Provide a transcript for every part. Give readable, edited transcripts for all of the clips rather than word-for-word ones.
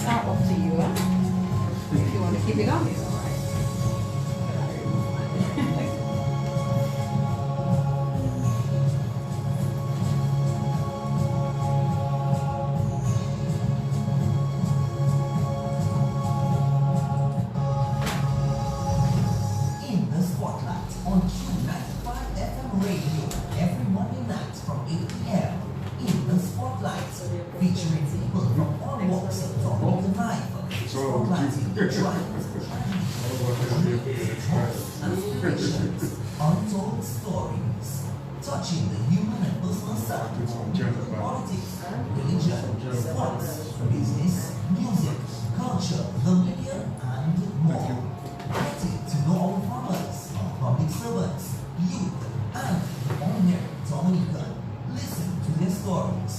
up to you. If you want to keep it on, it's all right. In the Spotlight on Q95 FM radio every Monday night from 8 p.m. In the Spotlight, featuring people from all walks of talking to life. Spotlighting the triumphs, aspirations, untold stories, touching the human and personal side of politics, religion, sports, business, music, culture, the media, and more. Getting to know our farmers, our public servants, youth, and the ordinary Dominican. Listen to their stories.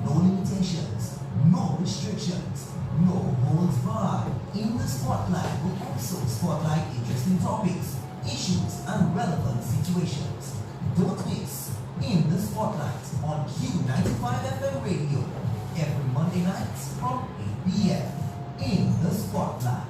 No limitations, no restrictions, no holds barred. In the Spotlight will also spotlight interesting topics, issues, and relevant situations. Don't miss In the Spotlight on Q95 FM radio every Monday night from 8 p.m. In the Spotlight.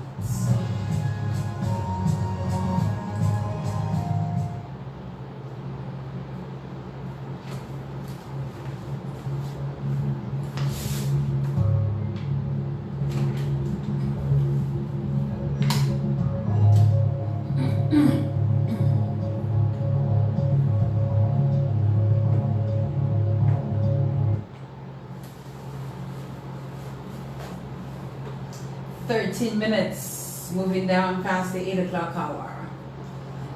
13 minutes, moving down past the 8 o'clock hour.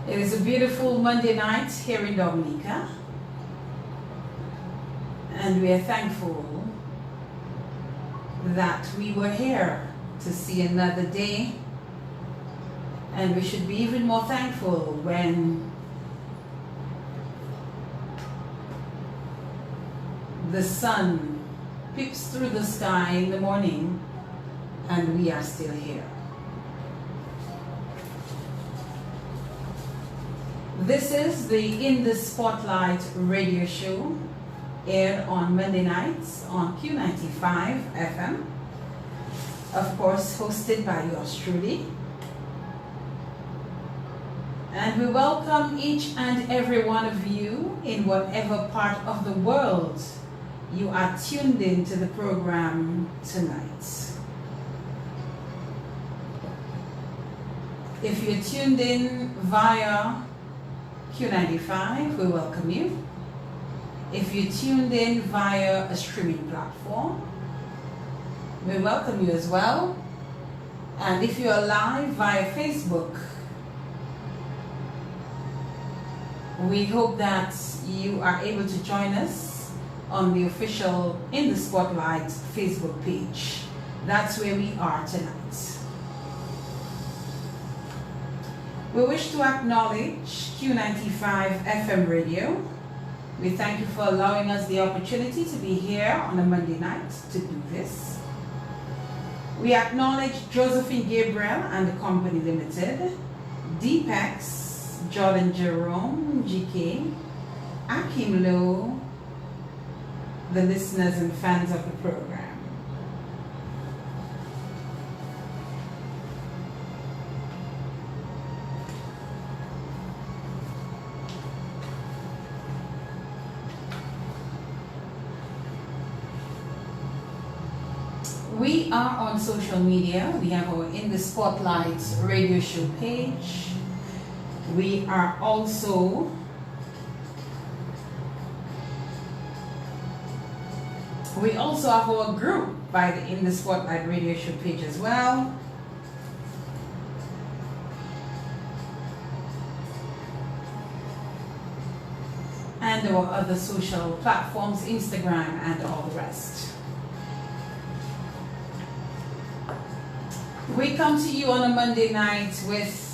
It is a beautiful Monday night here in Dominica, and we are thankful that we were here to see another day, and we should be even more thankful when the sun peeps through the sky in the morning and we are still here. This is the In the Spotlight radio show, aired on Monday nights on Q95 FM, of course hosted by yours truly. And we welcome each and every one of you in whatever part of the world you are tuned in to the program tonight. If you're tuned in via Q95, we welcome you. If you're tuned in via a streaming platform, we welcome you as well. And if you're live via Facebook, we hope that you are able to join us on the official In the Spotlight Facebook page. That's where we are tonight. We wish to acknowledge Q95 FM radio. We thank you for allowing us the opportunity to be here on a Monday night to do this. We acknowledge Josephine Gabriel and the Company Limited, Deepex, Jordan Jerome, GK, Akim Lowe, the listeners and fans of the program. We are on social media. We have our In the Spotlight radio show page. We are also have our group by the In the Spotlight radio show page as well. And our other social platforms, Instagram and all the rest. We come to you on a Monday night with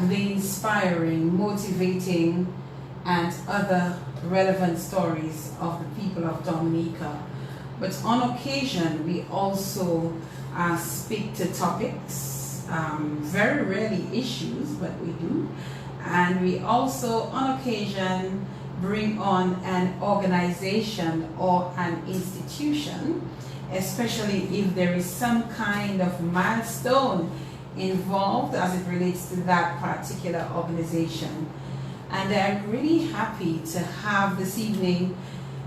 the inspiring, motivating, and other relevant stories of the people of Dominica. But on occasion, we also speak to topics, very rarely issues, but we do. And we also, on occasion, bring on an organization or an institution, especially if there is some kind of milestone involved as it relates to that particular organization. And I'm really happy to have this evening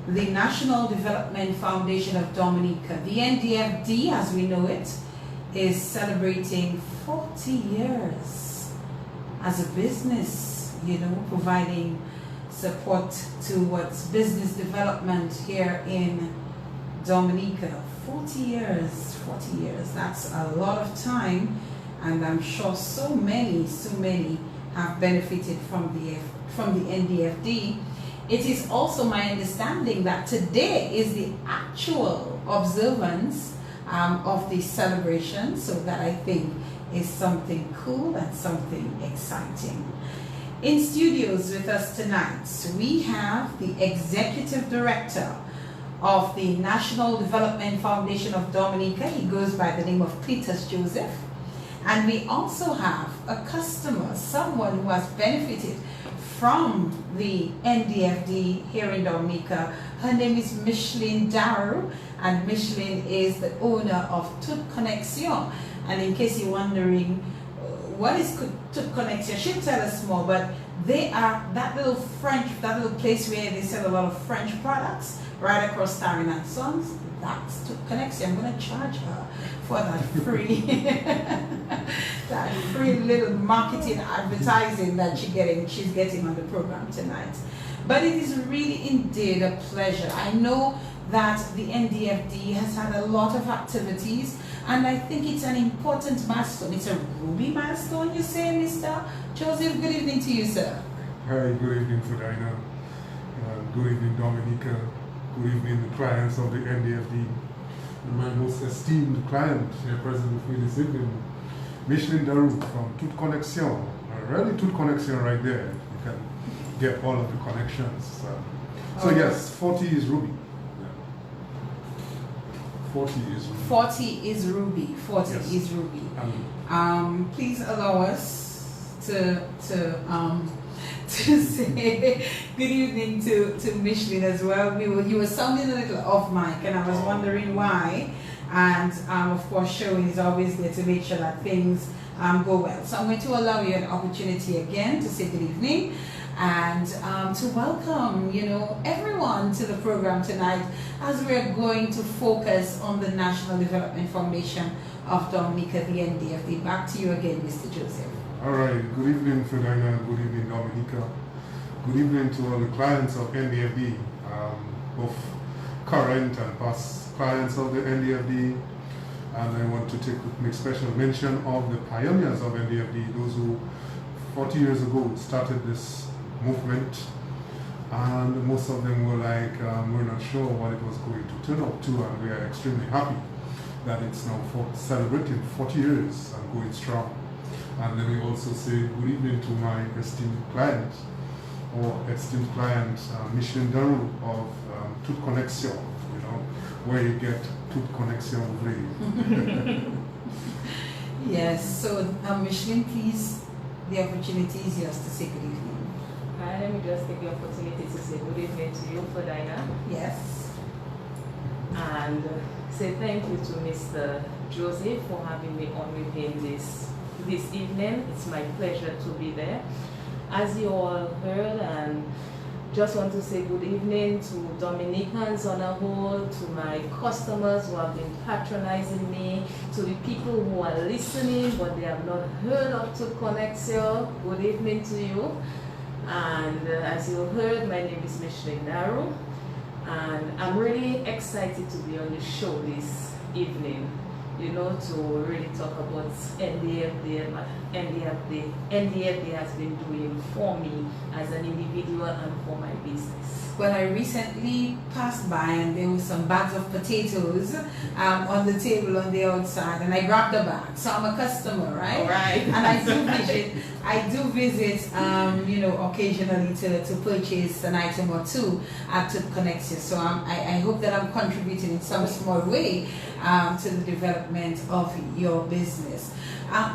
the National Development Foundation of Dominica, the NDFD as we know it, is celebrating 40 years as a business, providing support towards business development here in Dominica. 40 years, that's a lot of time, and I'm sure so many have benefited from the NDFD. It is also my understanding that today is the actual observance of the celebration, so that I think is something cool and something exciting. In studios with us tonight, we have the Executive Director of the National Development Foundation of Dominica. He goes by the name of Cletus Joseph. And we also have a customer, someone who has benefited from the NDFD here in Dominica. Her name is Micheline Darroux, and Micheline is the owner of Toutes Connexion. And in case you're wondering what is Toutes Connexion, she'll tell us more, but they are that little place where they sell a lot of French products right across Taryn and Sons. That's Toutes Connexion. I'm going to charge her for that free that free little marketing advertising that she's getting on the program tonight. But it is really indeed a pleasure. I know that the NDFD has had a lot of activities, and I think it's an important milestone. It's a Ruby milestone, you say, Mr. Joseph. Good evening to you, sir. Hi, good evening, Fedina. Good evening, Dominica. Good evening, the clients of the NDFD. And my most esteemed client here present with me this evening, Micheline Darroux from Toutes Connexion. Really, Toutes Connexion right there. You can get all of the connections. So yes, 40 is Ruby. 40 is Ruby. 40 is Ruby. 40 yes. is Ruby. Please allow us to say good evening to Micheline as well. You were sounding a little off mic, and I was wondering why. And of course, showing is always there to make sure that things go well. So I'm going to allow you an opportunity again to say good evening and to welcome, everyone to the program tonight as we're going to focus on the National Development Foundation of Dominica, the NDFD. Back to you again, Mr. Joseph. All right. Good evening, Fedina, and good evening, Dominica. Good evening to all the clients of NDFD, both current and past clients of the NDFD. And I want to make special mention of the pioneers of NDFD, those who 40 years ago started this movement, and most of them were like, we're not sure what it was going to turn out to, and we are extremely happy that it's now celebrating 40 years and going strong. And let me also say good evening to my esteemed client, Micheline Darroux of Toutes Connexion, where you get Toutes Connexion free. Yes, so Micheline, please, the opportunity is yours to say good evening. Hi, let me just take the opportunity to say good evening to you, Fedina. Yes. And say thank you to Mr. Joseph for having me on with him this evening. It's my pleasure to be there. As you all heard, and just want to say good evening to Dominicans on a whole, to my customers who have been patronizing me, to the people who are listening but they have not heard of Toutes Connexion. Good evening to you. And as you heard, my name is Micheline Darroux, and I'm really excited to be on the show this evening, to really talk about NDFD and what NDFD has been doing for me as an individual and for my business. Well, I recently passed by and there were some bags of potatoes on the table on the outside, and I grabbed the bag. So I'm a customer, right? All right. And I do visit, occasionally to purchase an item or two at Connexion. So I hope that I'm contributing in some small way to the development development of your business.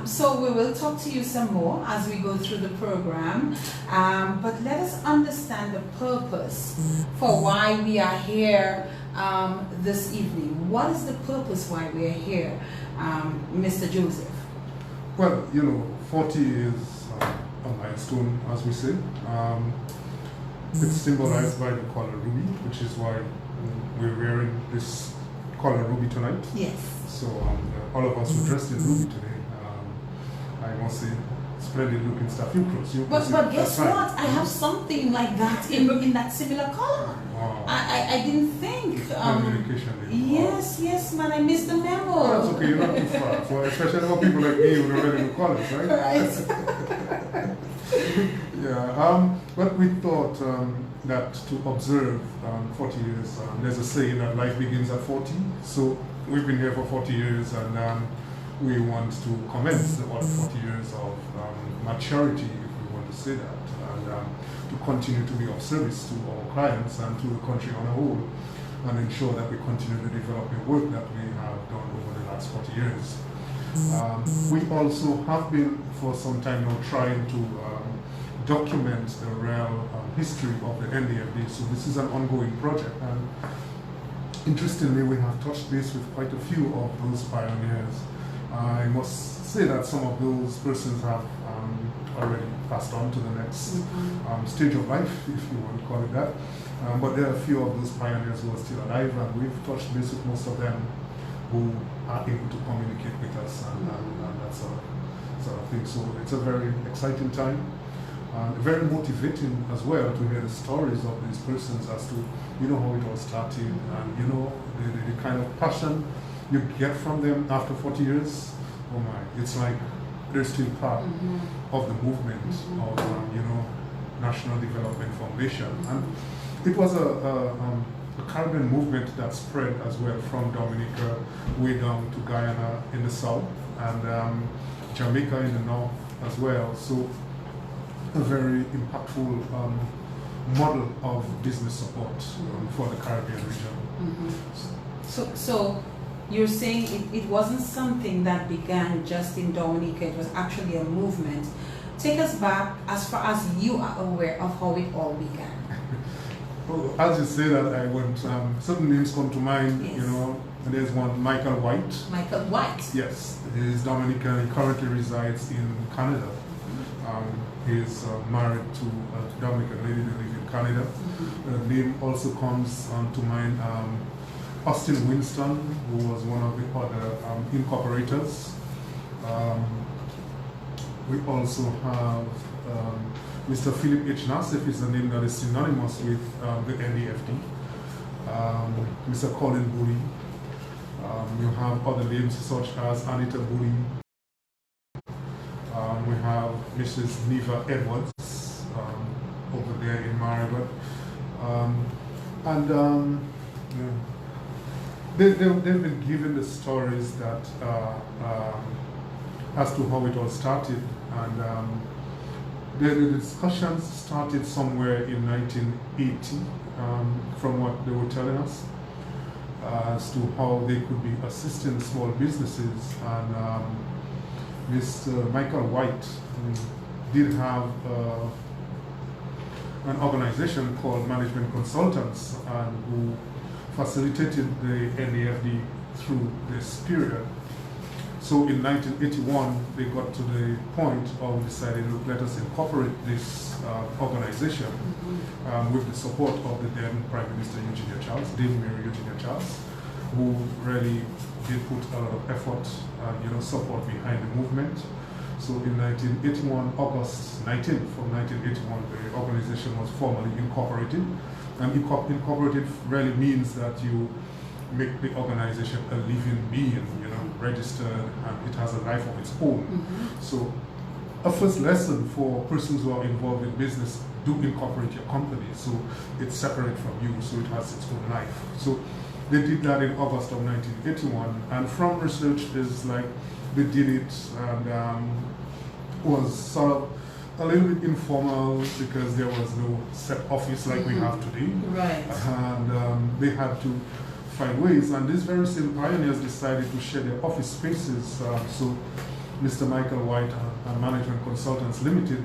So we will talk to you some more as we go through the program, but let us understand the purpose for why we are here this evening. What is the purpose why we are here, Mr. Joseph? Well, 40 is a milestone, as we say. It's symbolized by the color ruby, which is why we're wearing this color ruby tonight. Yes. So all of us were dressed in ruby today. I must say, splendid looking stuff. You close. But guess what? I have something like that in that similar color. Wow. I didn't think. Communication. Yes, man. I missed the memo. Oh, that's okay. You're not too far. Especially for people like me who are ready to college, right? Right. Yeah. But we thought that to observe 40 years, there's a saying that life begins at 40. So we've been here for 40 years, and we want to commence the 40 years of maturity, if we want to say that, and to continue to be of service to our clients and to the country on a whole, and ensure that we continue to develop the work that we have done over the last 40 years. We also have been for some time now trying to document the real history of the NDFD. So this is an ongoing project, and interestingly, we have touched base with quite a few of those pioneers. I must say that some of those persons have already passed on to the next stage of life, if you want to call it that. But there are a few of those pioneers who are still alive, and we've touched base with most of them who are able to communicate with us and that sort of thing. So it's a very exciting time, and very motivating as well to hear the stories of these persons as to how it all started, and the kind of passion you get from them after 40 years. Oh my, it's like they're still part of the movement of National Development Foundation. And it was a Caribbean movement that spread as well from Dominica way down to Guyana in the south, and Jamaica in the north as well. So a very impactful model of business support for the Caribbean region. So you're saying it wasn't something that began just in Dominica, it was actually a movement. Take us back as far as you are aware of how it all began. Well, as you say that, I went, certain names come to mind, Yes. and there's one, Michael White. Michael White. Yes, he's Dominican, he currently resides in Canada. He's married to a Dominican lady that lives in Canada. The name also comes to mind Austin Winston, who was one of the other incorporators. We also have Mr. Philip H. Nassif is a name that is synonymous with the NDFD. Mr. Colin Booley. You have other names such as Anita Booley. We have Mrs. Neva Edwards over there in Maribor. They've been given the stories that as to how it all started, and the discussions started somewhere in 1980, from what they were telling us, as to how they could be assisting small businesses. And Mr. Michael White did have an organization called Management Consultants, and who facilitated the NDFD through this period. So in 1981, they got to the point of deciding, look, let us incorporate this organization with the support of the then Prime Minister Eugenia Charles, Dame Mary Eugenia Charles, who really did put a lot of effort and support behind the movement. So in 1981, August 19th, from 1981, the organization was formally incorporated. And incorporated really means that you make the organization a living being, registered, and it has a life of its own. So a first lesson for persons who are involved in business: do incorporate your company, so it's separate from you, so it has its own life. So they did that in August of 1981, and from research is like they did it, and was sort of a little bit informal because there was no set office like we have today. Right. And they had to find ways, and these very same pioneers decided to share their office spaces. So Mr. Michael White and Management Consultants Limited,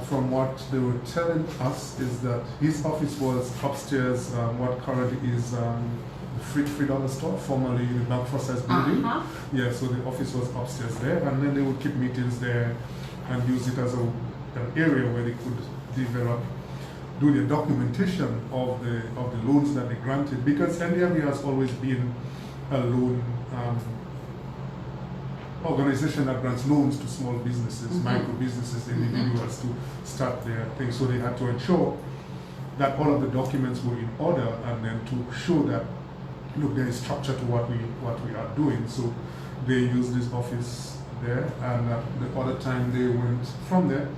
from what they were telling us, is that his office was upstairs, what currently is the $3 store, formerly the Bank Forsyth building. Yeah, so the office was upstairs there, and then they would keep meetings there and use it as an area where they could do the documentation of the loans that they granted, because NDFD has always been a loan organization that grants loans to small businesses, micro businesses, individuals to start their thing. So they had to ensure that all of the documents were in order, and then to show that, look, there is structure to what we are doing. So they used this office there, and the other time they went from there.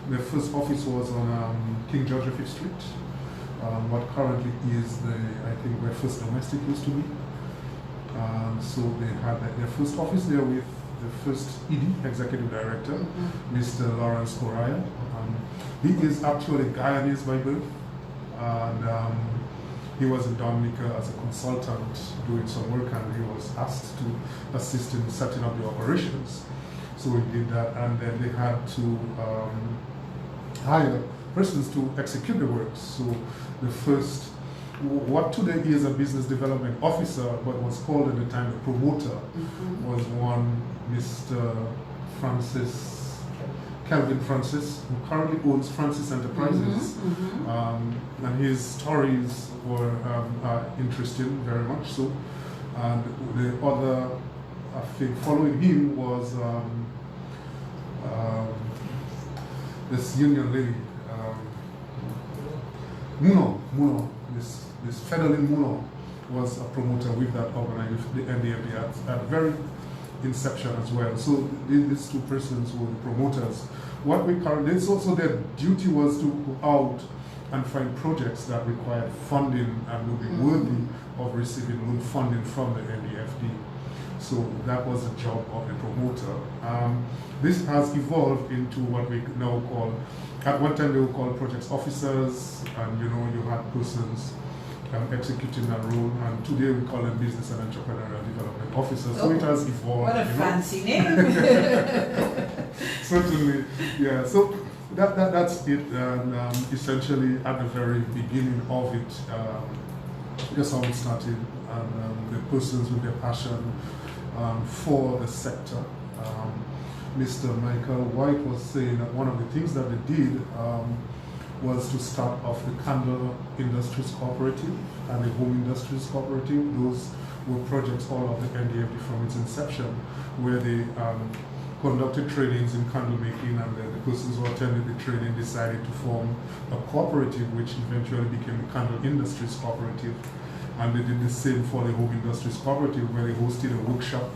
Their first office was on King George V Street, what currently is I think where First Domestic used to be. So they had their first office there with the first ED, Executive Director, Mr. Lawrence Correa. He is actually Guyanese by birth, and he was in Dominica as a consultant doing some work, and he was asked to assist in setting up the operations. So we did that, and then they had to hire persons to execute the works. So the first, what today is a business development officer, but was called at the time a promoter, was one Mr. Kelvin Francis, who currently owns Francis Enterprises. And his stories were interesting, very much so. And the other, I think, following him was this union lady, Muno, this Fedelin Muno was a promoter with that organization, the NDFD, at very inception as well. So these two persons were the promoters. What we currently, so their duty was to go out and find projects that required funding and would be worthy of receiving loan funding from the NDFD. So that was the job of the promoter. This has evolved into what we now call, at one time they were called projects officers, and you had persons executing that role, and today we call them business and entrepreneurial development officers. So it has evolved. What a fancy name! Certainly, yeah. So that's it, and essentially at the very beginning of it, that's how it started, and the persons with their passion for the sector. Mr. Michael White was saying that one of the things that they did was to start off the Candle Industries Cooperative and the Home Industries Cooperative. Those were projects all of the NDFD from its inception, where they conducted trainings in candle making, and the persons who attended the training decided to form a cooperative, which eventually became the Candle Industries Cooperative. And they did the same for the Home Industries Cooperative, where they hosted a workshop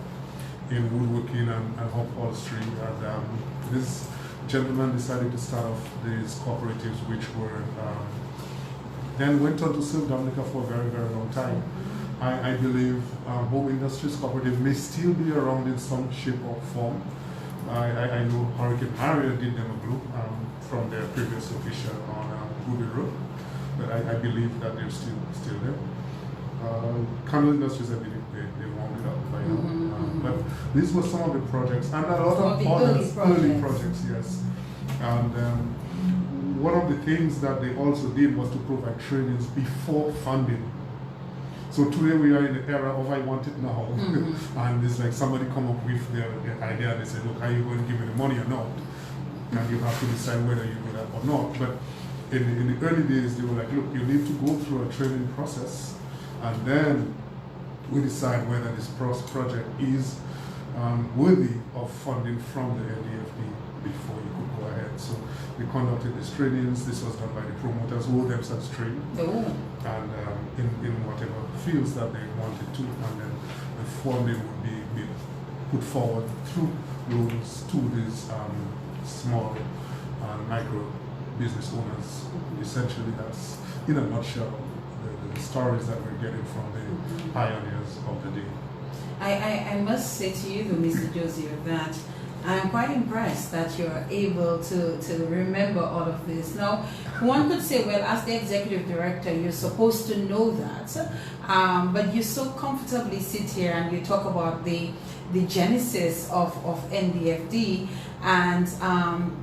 in woodworking and upholstery. And this gentleman decided to start off these cooperatives, which were then went on to serve Dominica for a very, very long time. I believe Home Industries Cooperative may still be around in some shape or form. I know Hurricane Maria did them a group from their previous location on Ruby Road, but I believe that they're still there. Candle Industries, I believe they wound it up by now. But these were some of the projects, and a lot of others, early projects, yes. And one of the things that they also did was to provide trainings before funding. So today we are in the era of I want it now. And it's like somebody come up with their idea, and they say, look, are you going to give me the money or not? And you have to decide whether you do that or not. But in the early days, they were like, look, you need to go through a training process, and then we decide whether this project is worthy of funding from the NDFD before you could go ahead. So we conducted these trainings. This was done by the promoters who themselves trained, and in whatever fields that they wanted to, and then the funding would be put forward through loans to these small and micro business owners. Essentially, that's in a nutshell the stories that we're getting from the pioneers of the day. I must say to you, though, Mr. Joseph, that I'm quite impressed that you're able to remember all of this. Now, one could say, well, as the executive director, you're supposed to know that, but you so comfortably sit here and you talk about the genesis of NDFD, and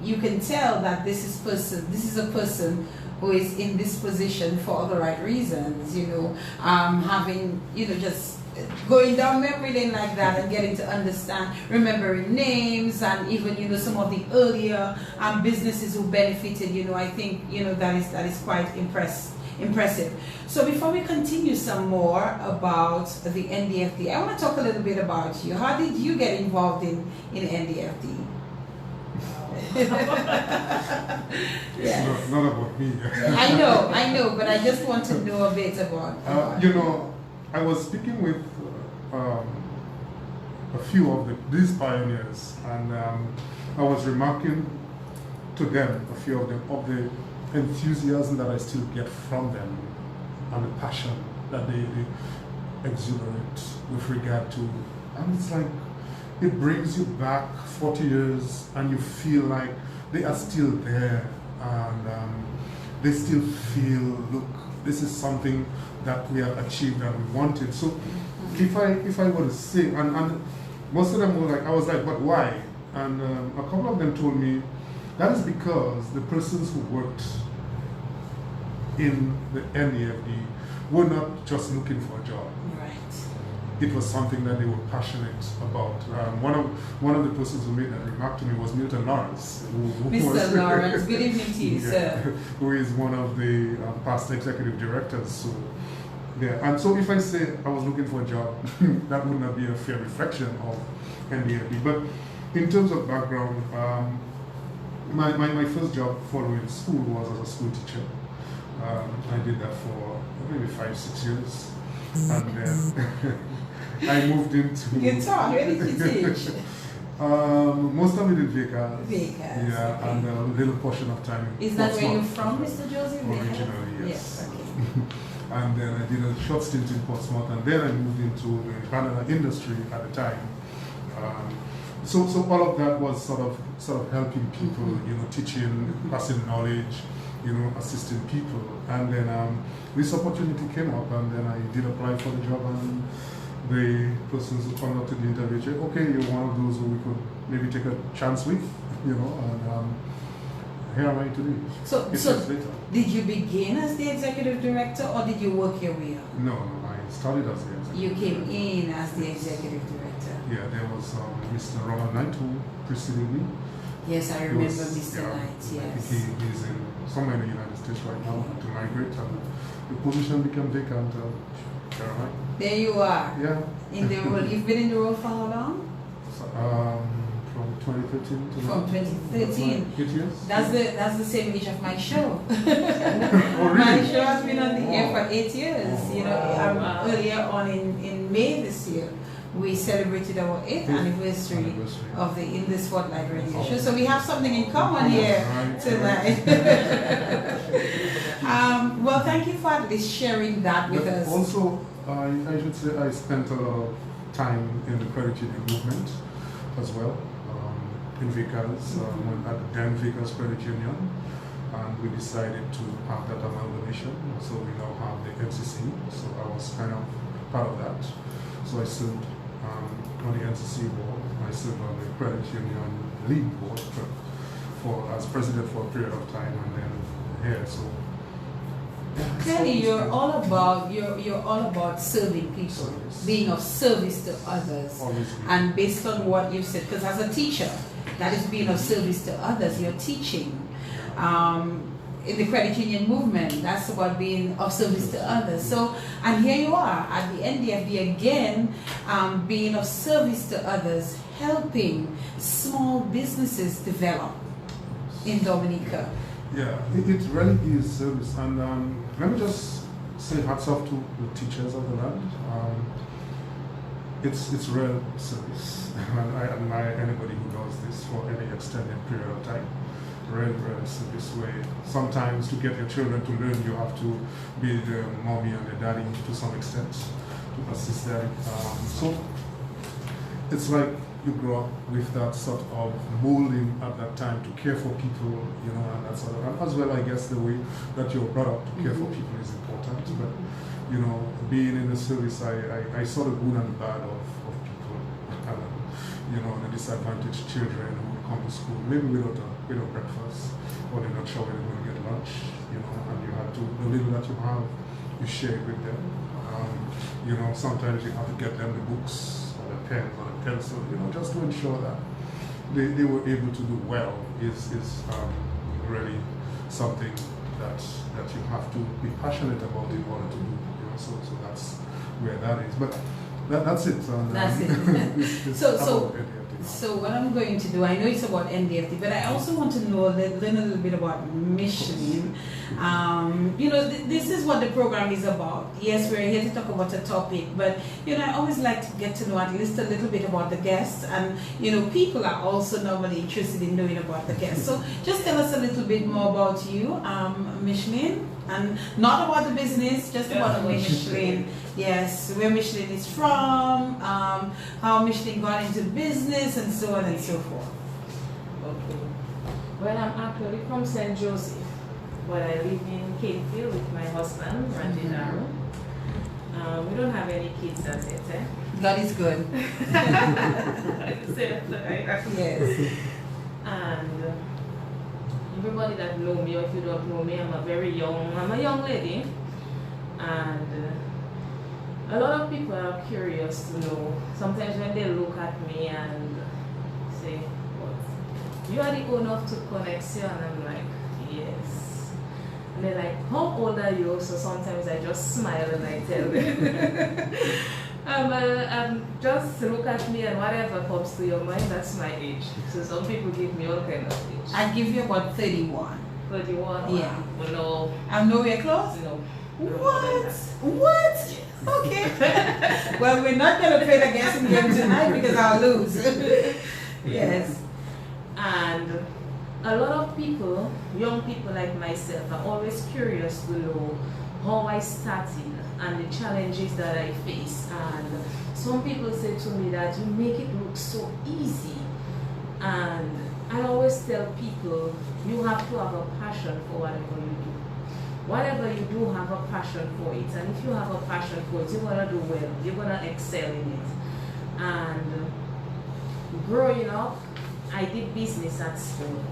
you can tell that this is a person who is in this position for all the right reasons, having, just going down memory lane like that and getting to understand, remembering names, and even, some of the earlier businesses who benefited, I think, that is quite impressive. So before we continue some more about the NDFD, I want to talk a little bit about you. How did you get involved in NDFD? It's not about me. I know, but I just want to know a bit about I was speaking with a few of these pioneers, and I was remarking to them, a few of them, of the enthusiasm that I still get from them and the passion that they exuberate with regard to, and it's like it brings you back 40 years and you feel like they are still there, and they still feel, look, this is something that we have achieved and we wanted. So if I were to say, and most of them were like, I was like, but why? And a couple of them told me that is because the persons who worked in the NDFD were not just looking for a job. Right. It was something that they were passionate about. One of the persons who made that remark to me was Milton Lawrence. Mr. Lawrence, good evening to you, sir. Who is one of the past executive directors. So, yeah. And so if I say I was looking for a job, that would not be a fair reflection of NDFD. But in terms of background, my first job following school was as a school teacher. I did that for maybe 5-6 years. And then I moved into... You taught, where did you teach? Most of it in Vegas. Vegas. Yeah, Okay. and a little portion of time in Is that where you're Portsmouth. from, Mr. Joseph? Originally, yes. Yes, okay. And then I did a short stint in Portsmouth, and then I moved into the banana industry at the time. So all of that was sort of helping people, teaching, passing knowledge, assisting people. And then this opportunity came up, and then I did apply for the job, and the persons who conducted the interview said, okay, you're one of those who we could maybe take a chance with, and here am I today. So later. Did you begin as the executive director, or did you work your way up? No, I started as the executive You came director. in as the executive director. Yeah, there was Mr. Roman Knight who preceded me. Yes, I remember Mr. Knight, I yes. think he's in somewhere in the United States right now to migrate, and the position became vacant. There you are. Yeah. In the role. You've been in the role for how long? From 2013 to From 2013. 8 years. That's the same age of my show. Oh, really? My show has been on the air for 8 years. Oh. Earlier on in May this year, we celebrated our 8th anniversary of the In the Spotlight radio show. So we have something in common here tonight. Well, thank you for at least sharing that with us. Also, I should say I spent a lot of time in the credit union movement as well, in Vickers, at the then Vickers Credit Union, and we decided to have that amalgamation. So we now have the NCC. So I was kind of part of that. So I served on the NCC board. I served on the credit union lead board as president for a period of time, and then here. So Clearly, you're all about serving people, being of service to others, and based on what you've said, because as a teacher, that is being of service to others. You're teaching. In the credit union movement, that's about being of service to others. So, and here you are at the NDFD again, being of service to others, helping small businesses develop in Dominica. Yeah, it really is service, and let me just say hats off to the teachers of the land. It's real service, and I admire anybody who does this for any extended period of time. Real service where sometimes to get your children to learn, you have to be the mommy and the daddy to some extent to assist them. So it's like you grow up with that sort of molding at that time to care for people, you know, and that sort of, and as well, I guess the way that you're brought up to care for people is important. But, you know, being in the service, I saw the good and the bad of people, and, you know, the disadvantaged children who would come to school, maybe without breakfast, or they're not sure where they're going to get lunch, you know, and you have to, the little that you have, you share it with them. You know, sometimes you have to get them the books, or the pens, or the pencil, you know, just to ensure that they were able to do well is really something that you have to be passionate about in order to do, you know, so that's where that is. But that's it. That's it. So what I'm going to do, I know it's about NDFD, but I also want to know, learn a little bit about Micheline. You know, this is what the program is about. Yes, we're here to talk about a topic, but, you know, I always like to get to know at least a little bit about the guests, and, you know, people are also normally interested in knowing about the guests. So just tell us a little bit more about you, Micheline, and not about the business, just about Micheline. Yes, where Micheline is from, how Micheline got into business, and so on and so forth. Okay. Well, I'm actually from St. Joseph, but I live in Capefield with my husband, Darroux. We don't have any kids as yet, eh? God is good. Yes. And everybody that know me, or if you don't know me, I'm a young lady, and a lot of people are curious to know. Sometimes when they look at me and say, "What? You are the owner of Connexion?" And I'm like, "Yes." And they're like, "How old are you?" So sometimes I just smile and I tell them. Just look at me and whatever comes to your mind, that's my age. So some people give me all kind of age. I give you about 31. 31? Yeah. Well, no. I'm nowhere close? No. What? What? Okay. Well, we're not going to play the guessing game tonight because I'll lose. Yes. And a lot of people, young people like myself, are always curious to know how I started and the challenges that I face. And some people say to me that you make it look so easy. And I always tell people, you have to have a passion for whatever you do. Whatever you do, have a passion for it. And if you have a passion for it, you're going to do well. You're going to excel in it. And growing up, I did business at school.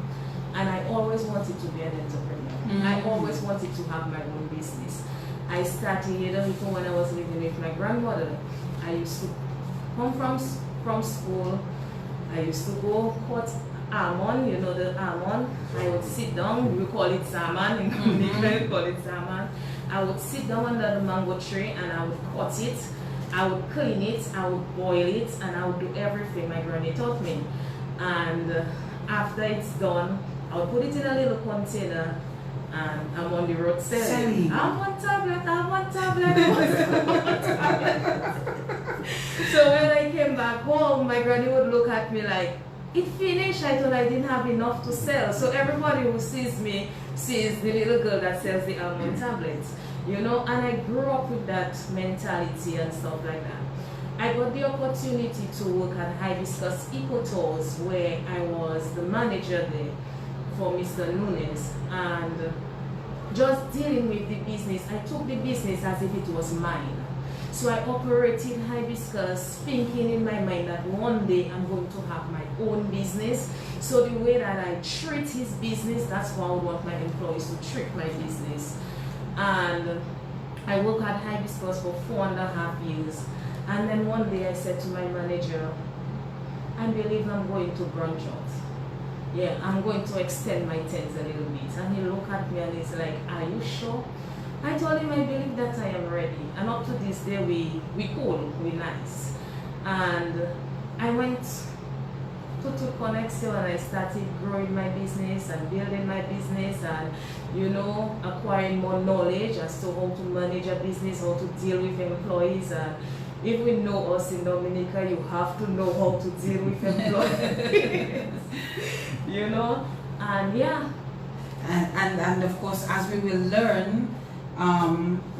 And I always wanted to be an entrepreneur. I always wanted to have my own business. I started even when I was living with my grandmother. I used to come from school. I used to go cut almond, you know the almond. I would sit down, we call it salmon, in Dominican we call it salmon. I would sit down under the mango tree and I would cut it. I would clean it, I would boil it, and I would do everything my granny taught me. And after it's done, I would put it in a little container. And I'm on the road selling. I want tablet. So when I came back home, my granny would look at me like, it finished. I thought I didn't have enough to sell. So everybody who sees me sees the little girl that sells the almond tablets. You know, and I grew up with that mentality and stuff like that. I got the opportunity to work at Hibiscus Ecotours, where I was the manager there for Mr. Nunes, and just dealing with the business. I took the business as if it was mine. So I operated Hibiscus thinking in my mind that one day I'm going to have my own business. So the way that I treat his business, that's how I would want my employees to treat my business. And I worked at Hibiscus for 4.5 years. And then one day I said to my manager, I believe I'm going to branch out. Yeah, I'm going to extend my tent a little bit. And he looked at me and he's like, are you sure? I told him I believe that I am ready. And up to this day, we cool, we nice. And I went to Connexion and I started growing my business and building my business and, you know, acquiring more knowledge as to how to manage a business, how to deal with employees. And if we know us in Dominica, you have to know how to deal with employees. You know, and yeah. And of course, as we will learn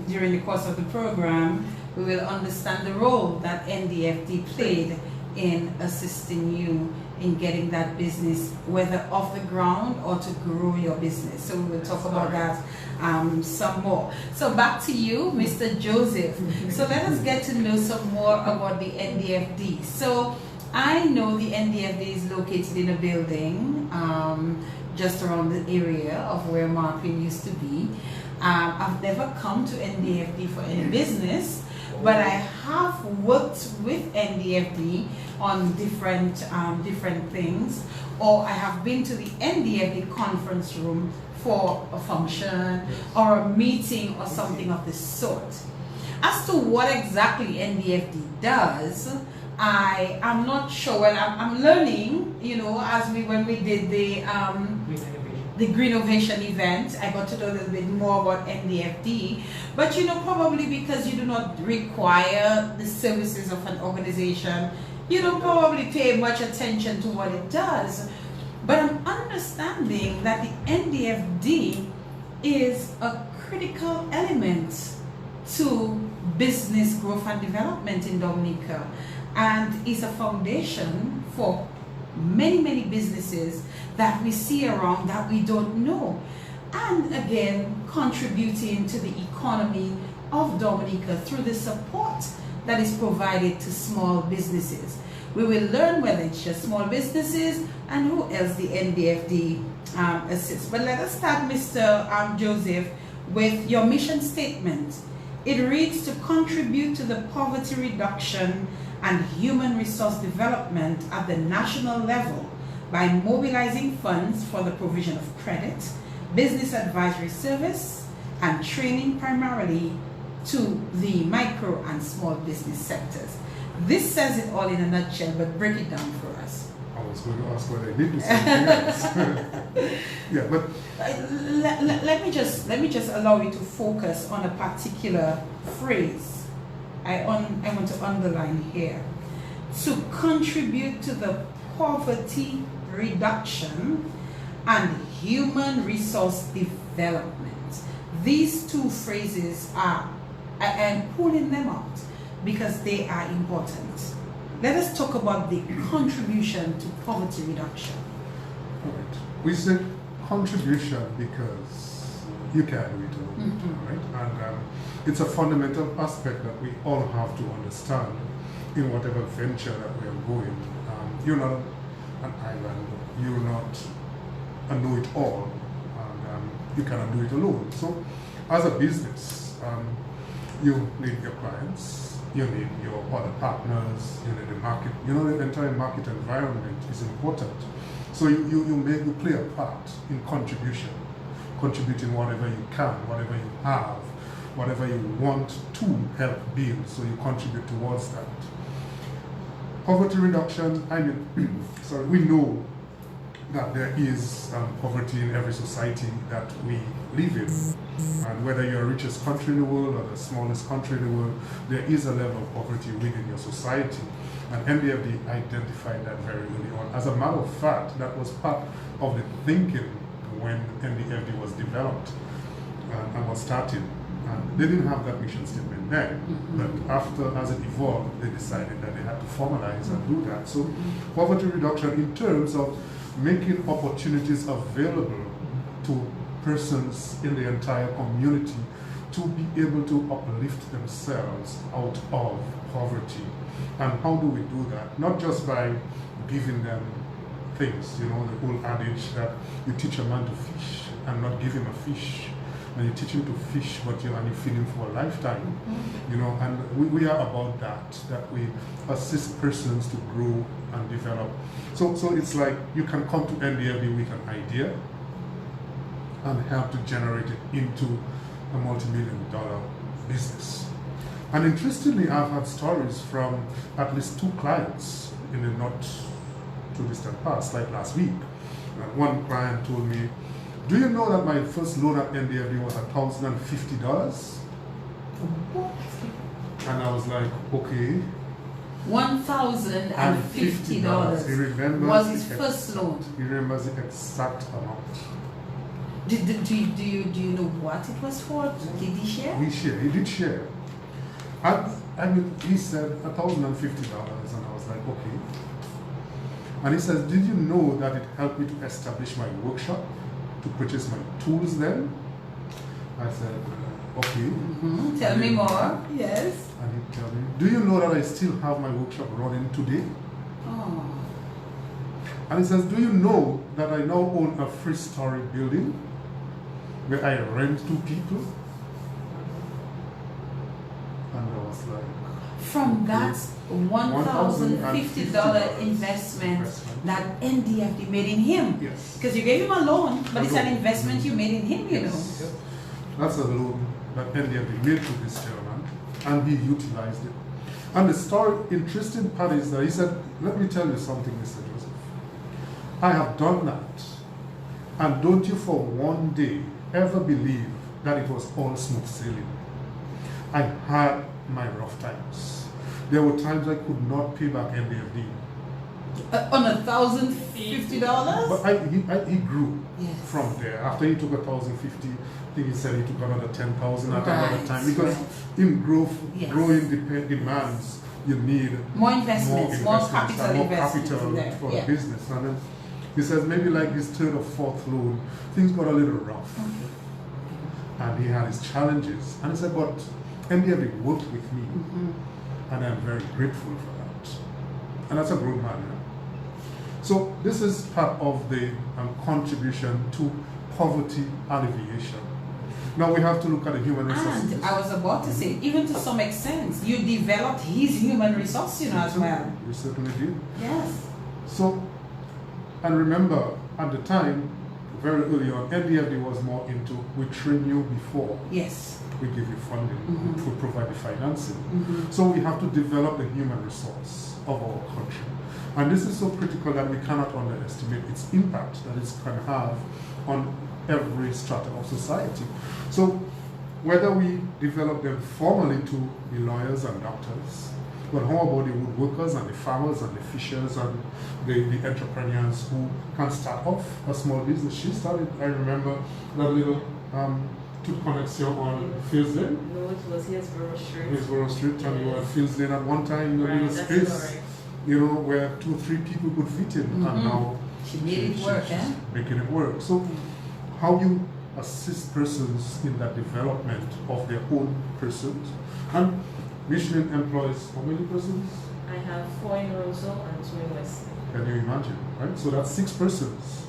during the course of the program, we will understand the role that NDFD played in assisting you in getting that business, whether off the ground or to grow your business. So we will talk about that some more. So back to you, Mr. Joseph. So let us get to know some more about the NDFD. So I know the NDFD is located in a building just around the area of where Marvin used to be. I've never come to NDFD for any business, but I have worked with NDFD on different things, or I have been to the NDFD conference room for a function or a meeting or something of this sort. As to what exactly NDFD does, I am not sure. Well, I'm learning, you know, when we did the Green Ovation event, I got to know a little bit more about NDFD. But you know, probably because you do not require the services of an organization, you don't probably pay much attention to what it does. But I'm understanding that the NDFD is a critical element to business growth and development in Dominica, and is a foundation for many businesses that we see around that we don't know, and again contributing to the economy of Dominica through the support that is provided to small businesses. We will learn whether it's just small businesses and who else the NDFD assists. But let us start, Mr. Joseph, with your mission statement. It reads to contribute to the poverty reduction and human resource development at the national level by mobilizing funds for the provision of credit, business advisory service, and training primarily to the micro and small business sectors. This says it all in a nutshell, but break it down for us. I was going to ask whether I did the same thing. Yeah, but let me just allow you to focus on a particular phrase. I want to underline here. To contribute to the poverty reduction and human resource development. These two phrases I am pulling them out because they are important. Let us talk about the contribution to poverty reduction. All right. We said contribution because you can't do it alone, right? And it's a fundamental aspect that we all have to understand in whatever venture that we are going. You're not an island, you're not a know-it-all, and you cannot do it alone. So as a business, you need your clients, you need your other partners, you need the market. You know, the entire market environment is important. So you play a part in contributing whatever you can, whatever you have, whatever you want to help build, so you contribute towards that. Poverty reduction, we know that there is poverty in every society that we live in. And whether you're the richest country in the world or the smallest country in the world, there is a level of poverty within your society. And NDFD identified that very early on. As a matter of fact, that was part of the thinking when NDFD was developed and was started. And they didn't have that mission statement then, but after, as it evolved, they decided that they had to formalize and do that. So poverty reduction in terms of making opportunities available to persons in the entire community to be able to uplift themselves out of poverty. And how do we do that? Not just by giving them things, you know, the old adage that you teach a man to fish and not give him a fish. And you teach him to fish, but you feed him for a lifetime, you know. And we are about that we assist persons to grow and develop. So it's like you can come to NDFD with an idea and help to generate it into a multi-million-dollar business. And interestingly, I've had stories from at least 2 clients in the not too distant past, like last week. One client told me, "Do you know that my first loan at NDFD was $1,050? And I was like, okay. $1,050 was his first loan. He remembers the exact amount. Do you know what it was for? Did he share? He did share. He said $1,050, and I was like, okay. And he says, did you know that it helped me to establish my workshop, to purchase my tools then? I said, okay. Tell me more. Yes. And he told me, do you know that I still have my workshop running today? Oh. And he says, do you know that I now own a three-story building where I rent to people? And I was like, from that $1,050 investment that NDFD made in him. yes. Because you gave him a loan, but it's an investment you made in him, you know. Yes. That's a loan that NDFD made to this gentleman, and he utilized it. And the story, interesting part is that he said, let me tell you something, Mr. Joseph. I have done that, and don't you for one day ever believe that it was all smooth sailing. I had my rough times. There were times I could not pay back NDFD. On $1,050? But he grew from Yes. there. After he took $1,050, I think he said he took another 10,000 at another Right, time. Because right. in growth, Yes. growing demands, you need More investments, more capital and more investments capital in there. for Yeah. a business. And then he says maybe like his third or fourth loan, things got a little rough. Okay. And he had his challenges. And he said, but NDFD worked with me. And I'm very grateful for that. And that's a grown man. Yeah? So this is part of the contribution to poverty alleviation. Now we have to look at the human resources. And I was about to say, even to some extent, you developed his human resource, you know, as well. You certainly did. Yes. So, and remember, at the time, very early on, NDFD was more into, we train you before Yes. we give you funding, we provide the financing. Mm-hmm. So we have to develop the human resource of our country. And this is so critical that we cannot underestimate its impact that it can have on every strata of society. So whether we develop them formally to be lawyers and doctors, but how about the woodworkers and the farmers and the fishers and the entrepreneurs who can start off a small business? She started, I remember, that little Connexion on Fields Lane. No, it was Hillsborough Street. Hillsborough Street, and you were at Fields Lane at one time in a Right, little that's space, correct. you know, where 2 or 3 people could fit in, and now She made it work, she's making it work. So, how you assist persons in that development of their own persons, and Micheline employs how many persons? I have 4 in Roseau and 2 in Wesley. Can you imagine, right? So that's 6 persons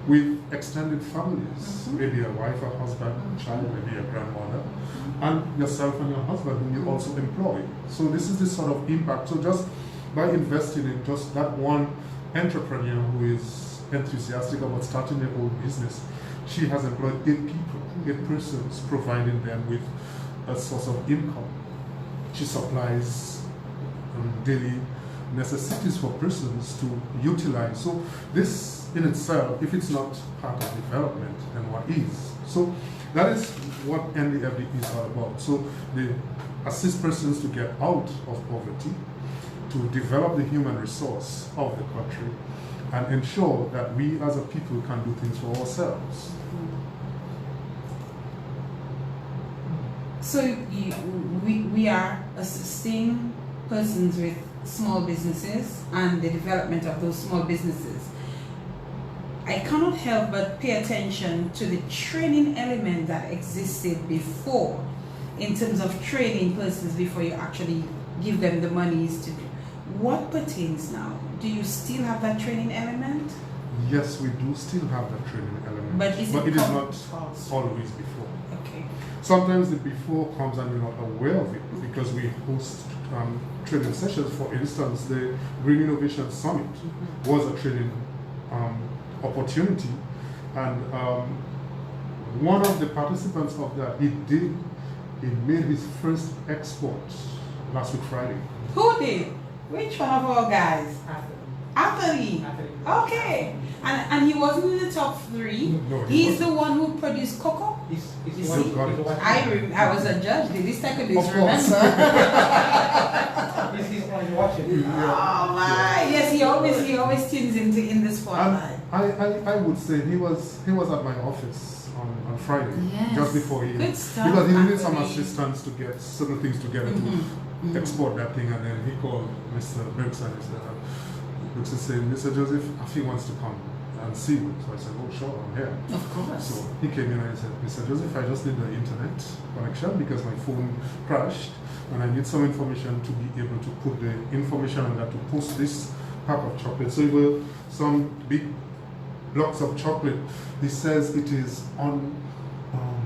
with extended families, maybe a wife, a husband, a child, maybe a grandmother, and yourself and your husband whom you also employ. So this is the sort of impact. So just by investing in just that one entrepreneur who is enthusiastic about starting their own business, she has employed 8 people, 8 persons, providing them with a source of income. She supplies daily necessities for persons to utilize. So this in itself, if it's not part of development, then what is? So that is what NDFD is all about. So they assist persons to get out of poverty, to develop the human resource of the country, and ensure that we as a people can do things for ourselves. So we are assisting persons with small businesses and the development of those small businesses. I cannot help but pay attention to the training element that existed before, in terms of training persons before you actually give them the monies to do. What pertains now? Do you still have that training element? Yes, we do still have that training element, But is it it is not false? always before. Okay. Sometimes the before comes and we're not aware of it because we host training sessions. For instance, the Green Innovation Summit was a training opportunity, and one of the participants of that, he made his first export last week Friday. Who did? Which one of our guys? Anthony. Okay. And he wasn't in the top 3. No, He's the one who produced cocoa. He's got it. I was a judge. Did this take a bit? Of course. Remember? Oh my! Yes, he always tunes in the spotlight. I would say he was at my office on Friday, Yes. just before he, Good stuff, because he needed some Anthony. assistance to get certain things together to export that thing, and then he called Mr. Brooks and he said, Brooks is saying, Mr. Joseph, he wants to come and see you. So I said, oh sure, I'm here. Of course. So he came in and he said, Mr. Joseph, I just need the internet connection because my phone crashed and I need some information to be able to put the information on that to post this pack of chocolate. So it were some big blocks of chocolate. He says it is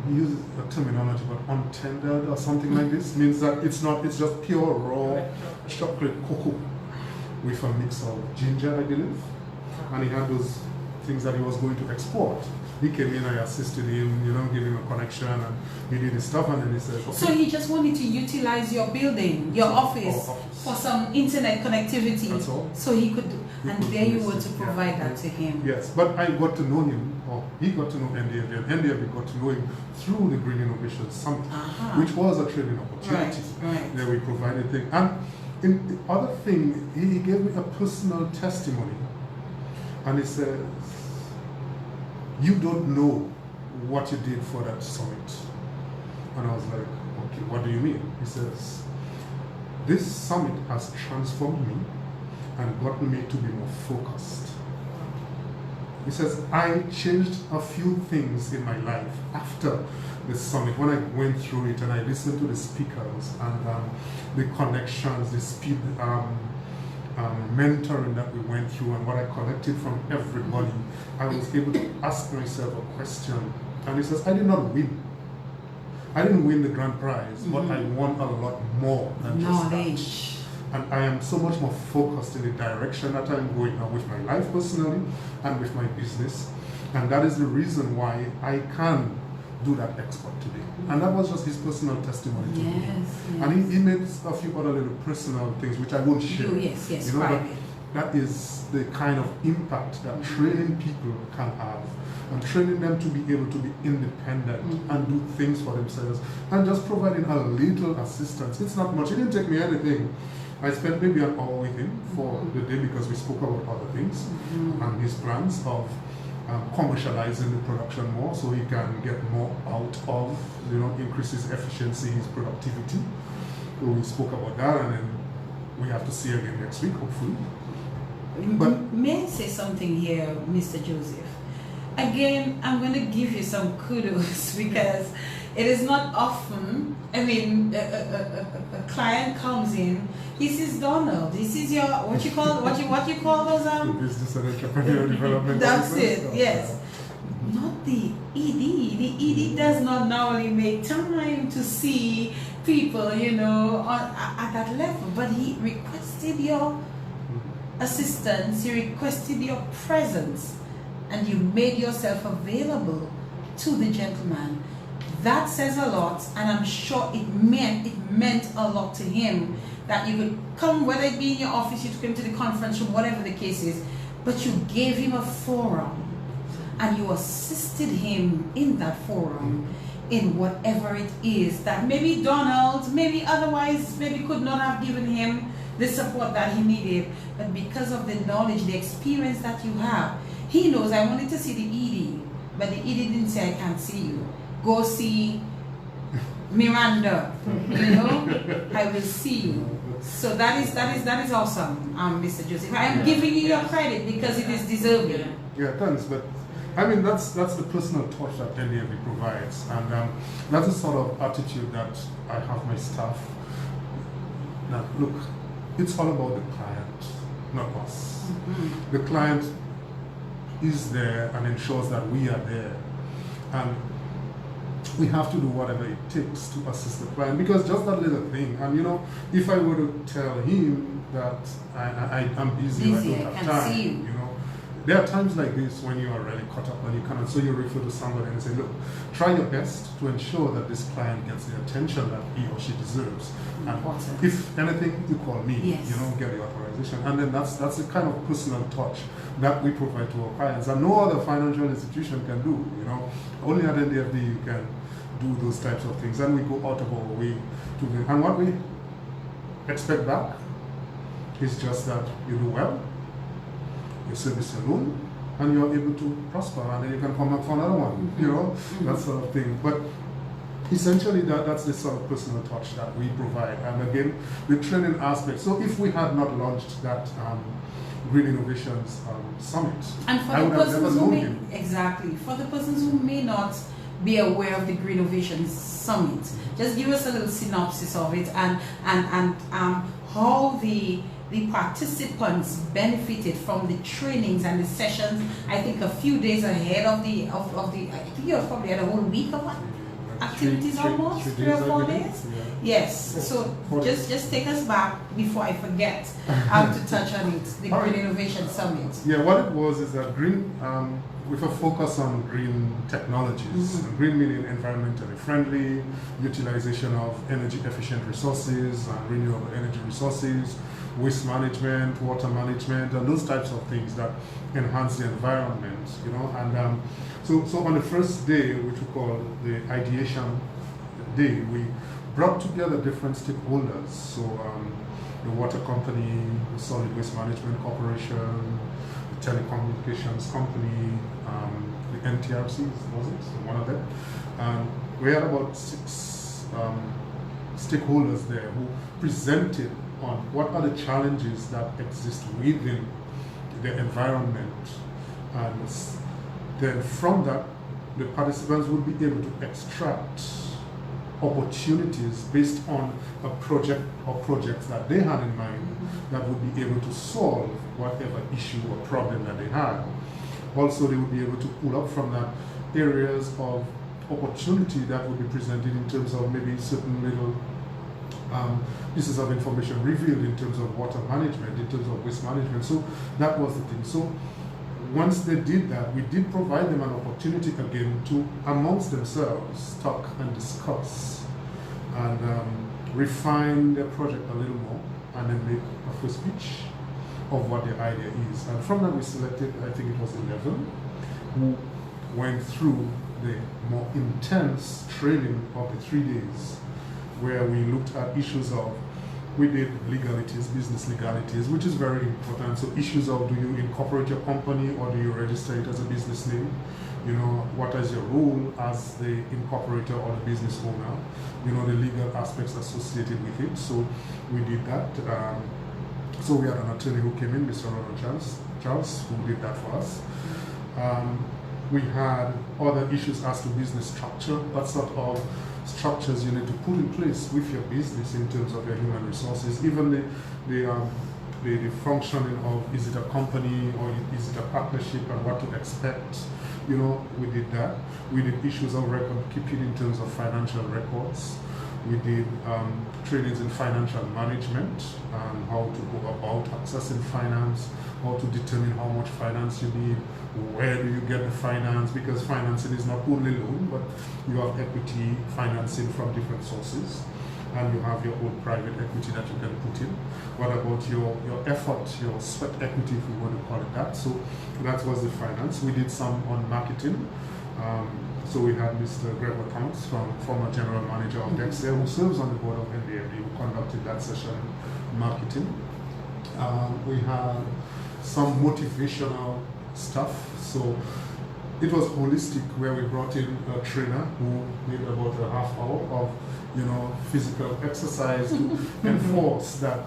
he uses a terminology, but untended or something like this. Means that it's just pure raw chocolate cocoa with a mix of ginger, I believe. And he had those things that he was going to export. He came in, I assisted him, gave him a connection, and he did his stuff, and then he said, okay. So he just wanted to utilize your building, your office, for some internet connectivity. That's all. So he could, and there you were to Yeah. provide that to him. Yes, but I got to know him, or he got to know NDFD, and NDFD got to know him through the Green Innovation Summit, which was a training opportunity. Right. There we provided things. And in the other thing, he gave me a personal testimony, and he says, you don't know what you did for that summit. And I was like, okay, what do you mean? He says, this summit has transformed me and gotten me to be more focused. He says, I changed a few things in my life after the summit, when I went through it and I listened to the speakers and the connections, the speed, mentoring that we went through and what I collected from everybody. I was able to ask myself a question. And he says, I did not win. I didn't win the grand prize, but I won a lot more than just Knowledge. that. And I am so much more focused in the direction that I'm going now with my life personally and with my business. And that is the reason why I can do that export today. And that was just his personal testimony to me. Yes. And he made a few other little personal things which I won't share. Yes, but private. that is the kind of impact that training people can have, and training them to be able to be independent and do things for themselves, and just providing a little assistance. It's not much. It didn't take me anything. I spent maybe an hour with him for the day because we spoke about other things and his plans of commercializing the production more so he can get more out of, increase his efficiency, his productivity. So we spoke about that, and then we have to see again next week, hopefully. But may I say something here, Mr. Joseph? Again, I'm going to give you some kudos because it is not often, a client comes in, he sees Donald, he sees your, what you call those, the business and entrepreneurial development. that's officers. it, yes. Not the ED. The ED does not normally make time to see people, at that level, but he requested your assistance, he requested your presence, and you made yourself available to the gentleman. That says a lot, and I'm sure it meant a lot to him that you could come, whether it be in your office, you took him to the conference room, whatever the case is, but you gave him a forum and you assisted him in that forum in whatever it is that maybe Donald, maybe otherwise, maybe could not have given him the support that he needed, but because of the knowledge, the experience that you have, he knows, I wanted to see the ED, but the ED didn't say, I can't see you. Go see Miranda, I will see you. So that is awesome, Mr. Joseph. I am giving you your credit because it is deserving. Yeah, thanks. But I mean, that's the personal touch that NDFD provides, and that's the sort of attitude that I have my staff. Now, look, it's all about the client, not us. The client is there and ensures that we are there, and we have to do whatever it takes to assist the client, because just that little thing. And if I were to tell him that I'm busy, I don't have time, there are times like this when you are really caught up and you cannot, so you refer to somebody and say, look, try your best to ensure that this client gets the attention that he or she deserves. And if anything, you call me, get the authorization. And then that's the kind of personal touch that we provide to our clients, and no other financial institution can do. Only at NDFD you can do those types of things, and we go out of our way to do. And what we expect back is just that you do well, you service your loan, and you're able to prosper, and then you can come back for another one, you know, that sort of thing. But essentially, that's the sort of personal touch that we provide. And again, the training aspect. So if we had not launched that Green Innovations Summit, and for I the would have never persons who known may, him. exactly, for the persons who may not be aware of the Green Innovations Summit, just give us a little synopsis of it, and how the participants benefited from the trainings and the sessions. I think a few days ahead of the I think you probably had a whole week of activities, almost 3 or 4 days. Yeah. Yes. So just take us back before I forget how to touch on it. The Green Innovation Summit. Yeah, what it was is that green, with a focus on green technologies, green meaning environmentally friendly, utilization of energy efficient resources and renewable energy resources, waste management, water management, and those types of things that enhance the environment, you know. And so on the first day, which we call the ideation day, we brought together different stakeholders. So the water company, the solid waste management corporation, the telecommunications company, the NTRC, was it? One of them. We had about 6 stakeholders there who presented on what are the challenges that exist within the environment, and then from that the participants would be able to extract opportunities based on a project or projects that they had in mind that would be able to solve whatever issue or problem that they had. Also, they would be able to pull up from that areas of opportunity that would be presented in terms of maybe certain little pieces of information revealed in terms of water management, in terms of waste management. So that was the thing. So once they did that, we did provide them an opportunity again to, amongst themselves, talk and discuss and refine their project a little more, and then make a first pitch of what their idea is. And from that we selected, I think it was 11, who went through the more intense training of the 3 days, where we looked at issues of, we did legalities, business legalities, which is very important. So issues of, do you incorporate your company or do you register it as a business name? You know, what is your role as the incorporator or the business owner? You know, the legal aspects associated with it. So we did that. So we had an attorney who came in, Mr. Ronald Charles, who did that for us. We had other issues as to business structure, what sort of structures you need to put in place with your business in terms of your human resources, even the functioning of, is it a company or is it a partnership, and what to expect. You know, we did that. We did issues of record keeping in terms of financial records. We did trainings in financial management and how to go about accessing finance, how to determine how much finance you need, where do you get the finance, because financing is not only loan, but you have equity financing from different sources, and you have your own private equity that you can put in. What about your effort, your sweat equity, if we want to call it that? So that was the finance. We did some on marketing. So we had Mr. Gregor Thomas, former general manager of Dexter, who serves on the board of NDFD, who conducted that session, marketing. We had some motivational stuff. So it was holistic, where we brought in a trainer who did about a half hour of, you know, physical exercise to enforce that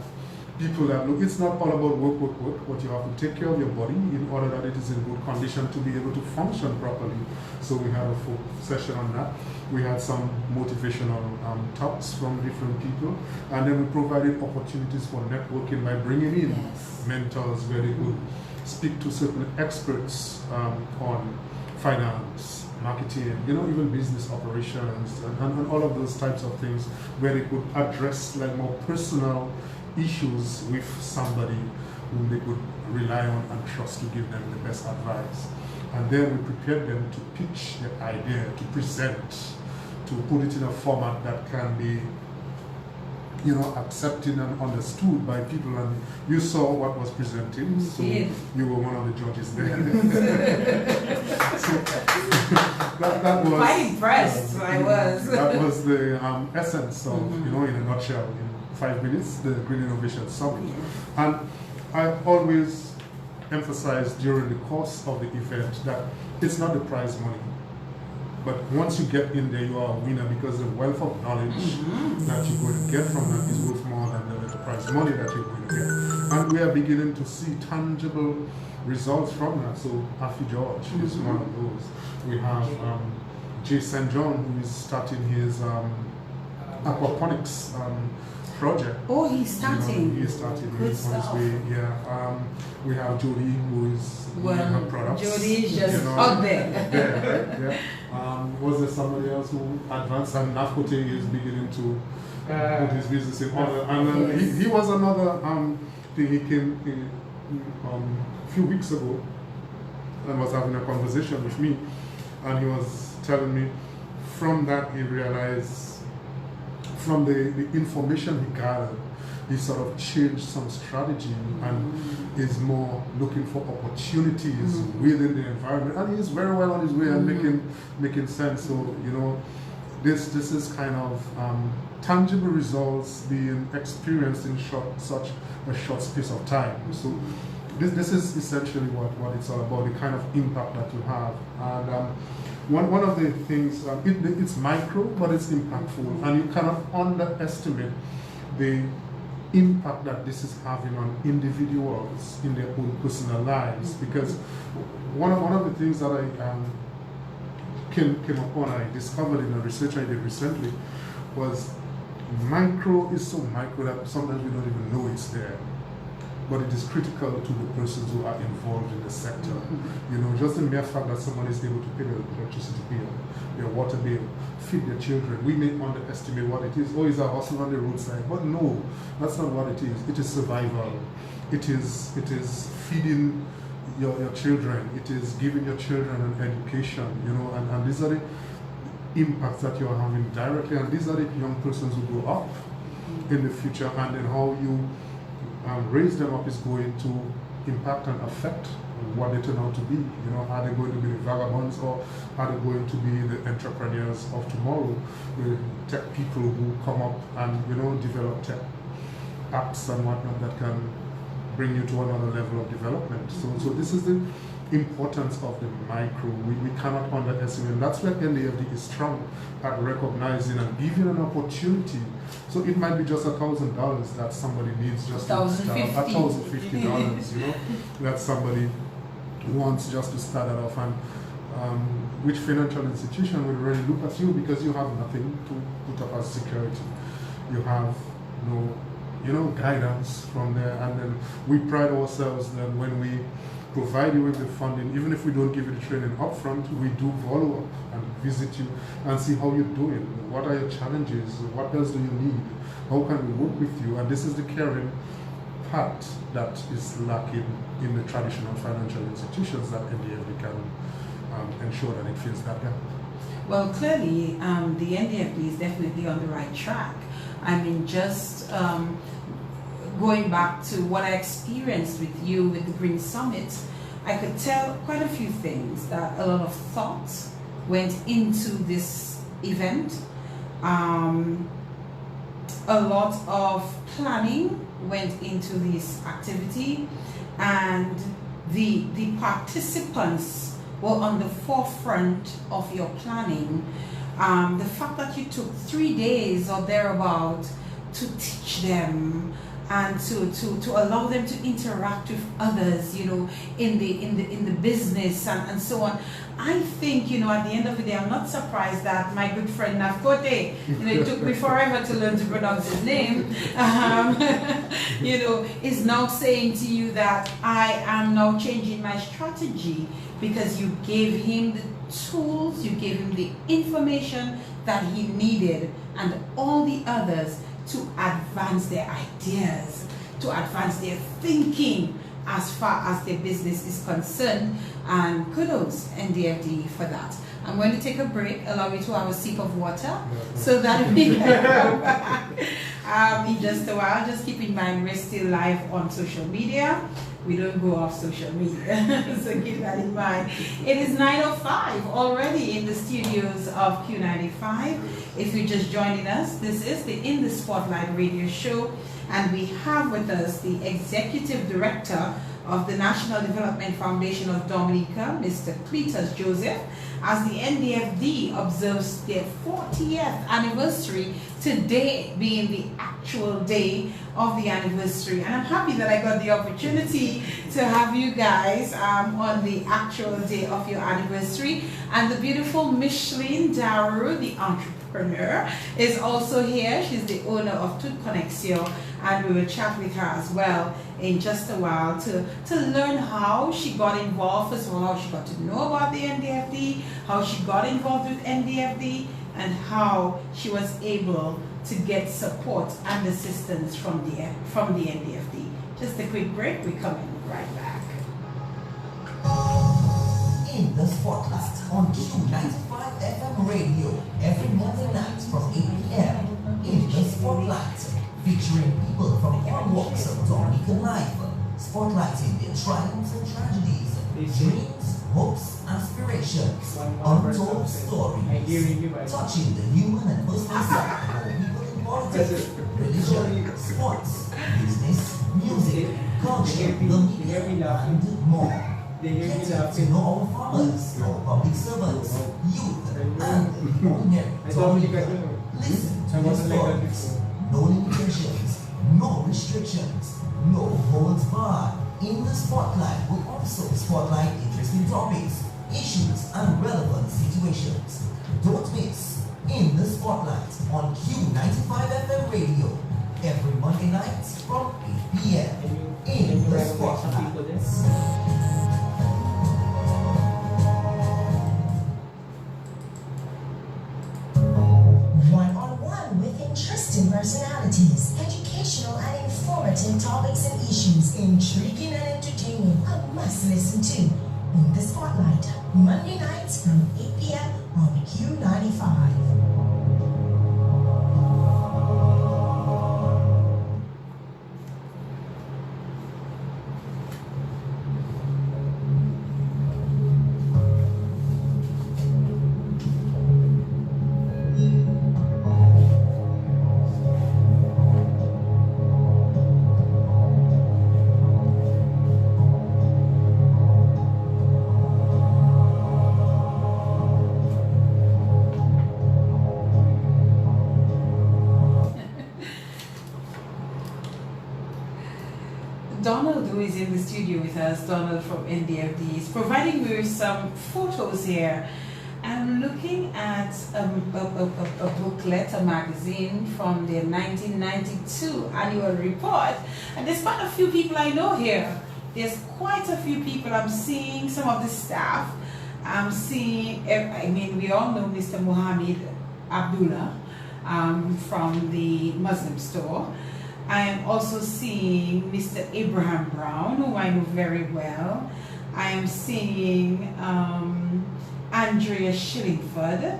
people that look, it's not all about work, but you have to take care of your body in order that it is in good condition to be able to function properly. So we had a full session on that. We had some motivational talks from different people, and then we provided opportunities for networking by bringing in mentors where they could speak to certain experts on finance, marketing, you know, even business operations, and all of those types of things, where they could address like more personal issues with somebody whom they could rely on and trust to give them the best advice. And then we prepared them to pitch the idea, to present, to put it in a format that can be, you know, accepted and understood by people. And you saw what was presented, so you were one of the judges there. So that was quite impressed. I was. That was the essence of, you know, in a nutshell, in 5 minutes, the Green Innovation Summit. And I always emphasized during the course of the event that it's not the prize money. But once you get in there, you are a winner because the wealth of knowledge that you're going to get from that is worth more than the prize money that you're going to get. And we are beginning to see tangible results from that. So Afi George is one of those. We have J. St. John, who is starting his aquaponics project. Oh, he's starting. He's starting. He's on his way. Yeah. We have Jody, who is doing her products. Jody is just out there. Yeah. Was there somebody else who advanced? And Nafkote is beginning to put his business in order. And he was another thing. He came a few weeks ago and was having a conversation with me, and he was telling me from that he realized, from the information he gathered, he sort of changed some strategy and is more looking for opportunities within the environment, and he's very well on his way and making sense. So this is kind of tangible results being experienced in such a short space of time. So this is essentially what it's all about, the kind of impact that you have. And one of the things, it's micro, but it's impactful, and you cannot underestimate the impact that this is having on individuals in their own personal lives. Because one of the things that I came upon, I discovered in a research I did recently, was micro is so micro that sometimes we don't even know it's there. But it is critical to the persons who are involved in the sector. Just the mere fact that someone is able to pay their electricity bill, their water bill, feed their children. We may underestimate what it is. Oh, it's a hustle on the roadside. But no, that's not what it is. It is survival. It is feeding your children. It is giving your children an education, and these are the impacts that you're having directly, and these are the young persons who grow up in the future, and then how you raise them up is going to impact and affect what they turn out to be. Are they going to be the vagabonds, or are they going to be the entrepreneurs of tomorrow, the tech people who come up and develop tech apps and whatnot that can bring you to another level of development. So this is the importance of the micro. We cannot underestimate. That's where NDFD is strong at recognizing and giving an opportunity. So it might be just $1,000 that somebody needs just $1,050, that somebody wants just to start it off. And which financial institution will really look at you because you have nothing to put up as security. You have no guidance from there, and then we pride ourselves that when we provide you with the funding, even if we don't give you the training upfront, we do follow up and visit you and see how you're doing. What are your challenges? What else do you need? How can we work with you? And this is the caring part that is lacking in the traditional financial institutions that NDFD can ensure that it fills that gap. Well, clearly, the NDFD is definitely on the right track. I mean, just going back to what I experienced with you with the Green Summit, I could tell quite a few things, that a lot of thought went into this event. A lot of planning went into this activity, and the participants were on the forefront of your planning. The fact that you took 3 days or thereabout to teach them and to allow them to interact with others, in the business and so on. I think, at the end of the day, I'm not surprised that my good friend Nafkote, it took me forever to learn to pronounce his name, is now saying to you that I am now changing my strategy because you gave him the tools, you gave him the information that he needed, and all the others to advance their ideas, to advance their thinking as far as their business is concerned. And kudos NDFD for that. I'm going to take a break. Allow me to have a sip of water so that we can come back in just a while. Just keep in mind we're still live on social media. We don't go off social media, so keep that in mind. It is 9:05 already in the studios of Q95. If you're just joining us, this is the In the Spotlight radio show, And we have with us the Executive Director of the National Development Foundation of Dominica, Mr. Cletus Joseph, as the NDFD observes their 40th anniversary, today being the actual day of the anniversary. And I'm happy that I got the opportunity to have you guys on the actual day of your anniversary. And the beautiful Micheline Darroux, the entrepreneur, is also here. She's the owner of Toutes Connexion, and we will chat with her as well in just a while to learn how she got involved. First of all, how she got to know about the NDFD, how she got involved with NDFD, and how she was able to get support and assistance from the NDFD. Just a quick break, we're coming right back. In the Spotlight on Q95 FM radio every Monday night from 8 p.m. In the Spotlight, featuring people from all walks of Dominican life, spotlighting their triumphs and tragedies, dreams, hopes, aspirations, untold stories, touching the human and personal side of our people in politics, religion, sports, business, music, culture, the media, and more. Getting to know our farmers, our public servants, youth, and the ordinary Dominica. Listen to their stories. No limitations, no restrictions, no holds barred. In the Spotlight will also spotlight interesting topics, issues, and relevant situations. Don't miss In the Spotlight on Q95 FM radio every Monday night from 8 p.m. In the Spotlight. Interesting personalities, educational and informative topics and issues, intriguing and entertaining. A must listen to In the Spotlight, Monday nights from 8 p.m. on Q95. Donald, who is in the studio with us, Donald from NDFD, is providing me with some photos here. I'm looking at a booklet, a magazine from their 1992 annual report, and there's quite a few people I know here. There's quite a few people. I'm seeing some of the staff. I'm seeing, I mean, we all know Mr. Mohammed Abdullah from the Muslim store. I am also seeing Mr. Abraham Brown, who I know very well. I am seeing Andrea Shillingford,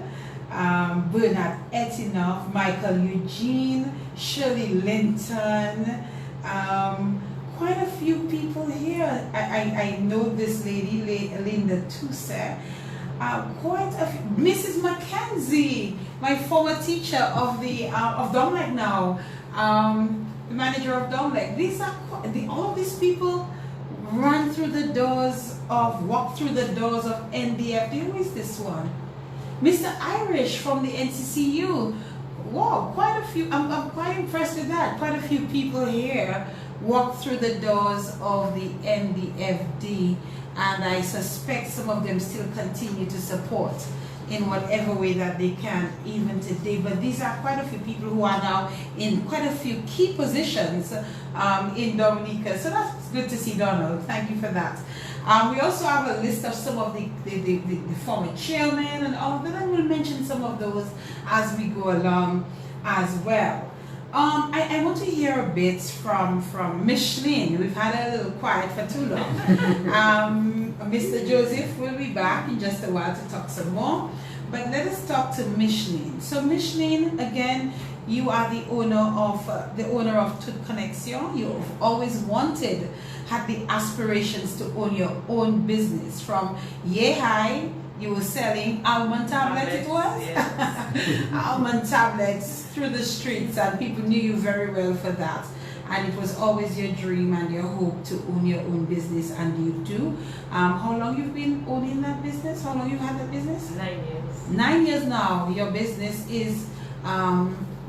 Bernard Etinoff, Michael Eugene, Shirley Linton, quite a few people here. I know this lady, Linda Toutes, quite a few. Mrs. Mackenzie, my former teacher of the of Domlec now. The manager of Domlec. These are all of these people walk through the doors of NDFD. Who is this one? Mr. Irish from the NCCU. Wow, quite a few. I'm quite impressed with that. Quite a few people here walk through the doors of the NDFD, and I suspect some of them still continue to support in whatever way that they can even today. But these are quite a few people who are now in quite a few key positions in Dominica. So that's good to see, Donald. Thank you for that. We also have a list of some of the former chairmen and all of that, and we'll mention some of those as we go along as well. I want to hear a bit from Micheline. We've had a little quiet for too long. Mr. Joseph will be back in just a while to talk some more. But let us talk to Micheline. So Micheline, again, you are the owner of Toutes Connexion. You've always had the aspirations to own your own business. From high, you were selling almond tablets, it was? Yes. Almond tablets through the streets, and people knew you very well for that. and it was always your dream and your hope to own your own business, and you do. How long you've been owning that business? How long you had that business? 9 years. 9 years now. Your business is,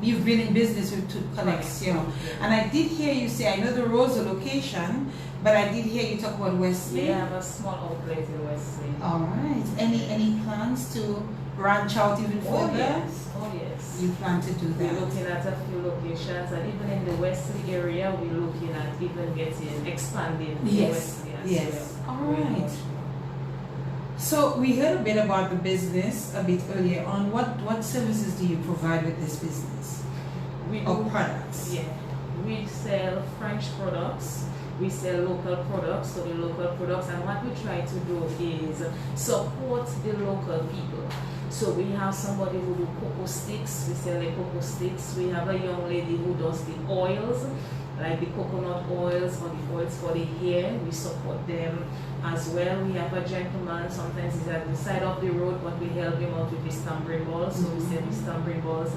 you've been in business with Toutes Connexion. Yeah. And I did hear you say, I know the Rosa location, but I did hear you talk about Wesley. We have a small outlet in Wesley. All right. Any plans to branch out even further? Oh yes. You plan to do We're that? looking at a few locations, and even in the Wesley area, we're looking at even expanding Yes. Wesley as Yes. well. All right. So we heard a bit about the business a bit earlier on. What services do you provide with this business? We Or do, products? yeah. We sell French products. We sell local products, so the local products, and what we try to do is support the local people. So we have somebody who do cocoa sticks, we sell the cocoa sticks. We have a young lady who does the oils, like the coconut oils or the oils for the hair. We support them as well. We have a gentleman, sometimes he's at the side of the road, but we help him out with his tampering balls. So we sell his tampering balls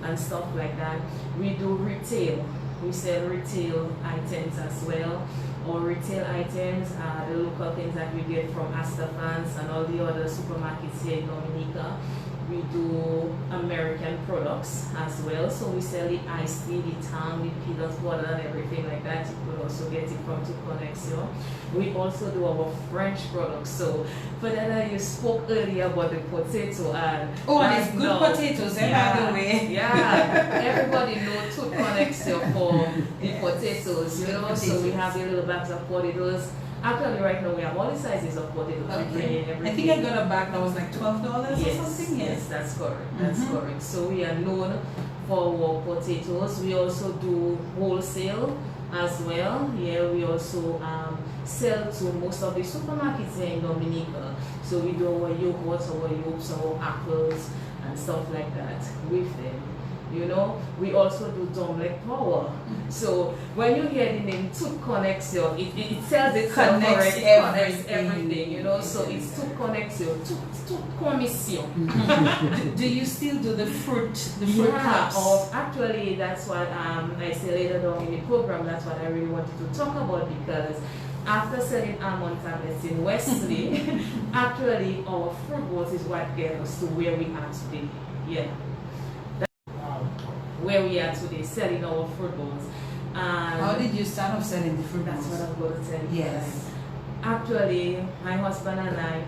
and stuff like that. We do retail. We sell retail items as well. Our retail items are the local things that we get from Astafans and all the other supermarkets here in Dominica. We do American products as well. So we sell the iced tea, the tang, the peanut butter and everything like that. You could also get it from Connexion. We also do our French products. So for that, you spoke earlier about the potato and and it's good potatoes, by the way. Yeah, everybody knows Toutes Connexion for the potatoes, you know. So we have the little bags of potatoes. Actually, right now we have all the sizes of potatoes. Okay. I think I got a bag that was like $12 or something. Yes, that's correct. That's correct. So we are known for our potatoes. We also do wholesale as well. Yeah, we also sell to most of the supermarkets here in Dominica. So we do our yogurts, our yolks, our apples, and stuff like that with them. You know, we also do Domlec Power. So when you hear the name Toutes Connexion, it tells itself already, it connects everything, you know. So it's Toutes Connexion, Toutes Commission. Do you still do the fruit Yeah, cups? actually that's what I say later on in the program. That's what I really wanted to talk about, because after selling almond tablets in Wesley, actually our fruit bowls is what gets us to where we are today. Yeah. Where we are today, selling our fruit bowls. And How did you start off selling the fruit that's bowls? what I'm going to tell you. Yes. Actually, my husband and I,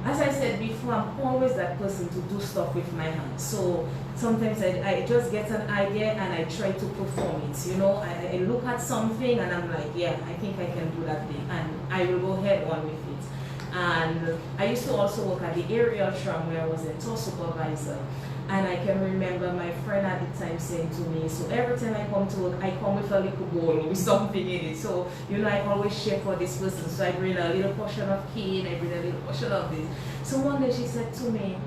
as I said before, I'm always that person to do stuff with my hands. So sometimes I just get an idea and I try to perform it. You know, I look at something and I'm like, yeah, I think I can do that thing, and I will go head on with it. And I used to also work at the aerial tram where I was a tour supervisor. And I can remember my friend at the time saying to me, so every time I come to work, I come with a little bowl with something in it. So, you know, I always share for this person. So I bring a little portion of cane, I bring a little portion of this. So one day she said to me,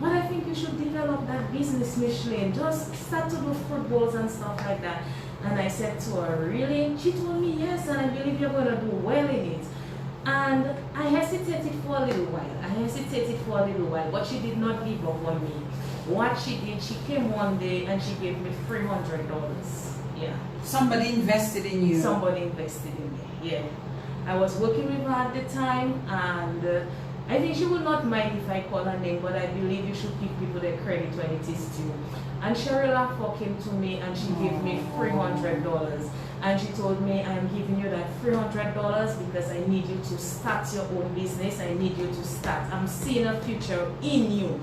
well, I think you should develop that business, Micheline. Just start to do fruit bowls and stuff like that. And I said to her, really? She told me, yes, and I believe you're going to do well in it. And I hesitated for a little while. But she did not give up on me. What she did, she came one day and she gave me $300. Yeah. Somebody invested in you. Somebody invested in me. Yeah. I was working with her at the time, and I think she would not mind if I call her name, but I believe you should give people their credit when it is due. And Cheryl Afo came to me and she gave me $300. And she told me, I am giving you that $300 because I need you to start your own business. I need you to start. I'm seeing a future in you.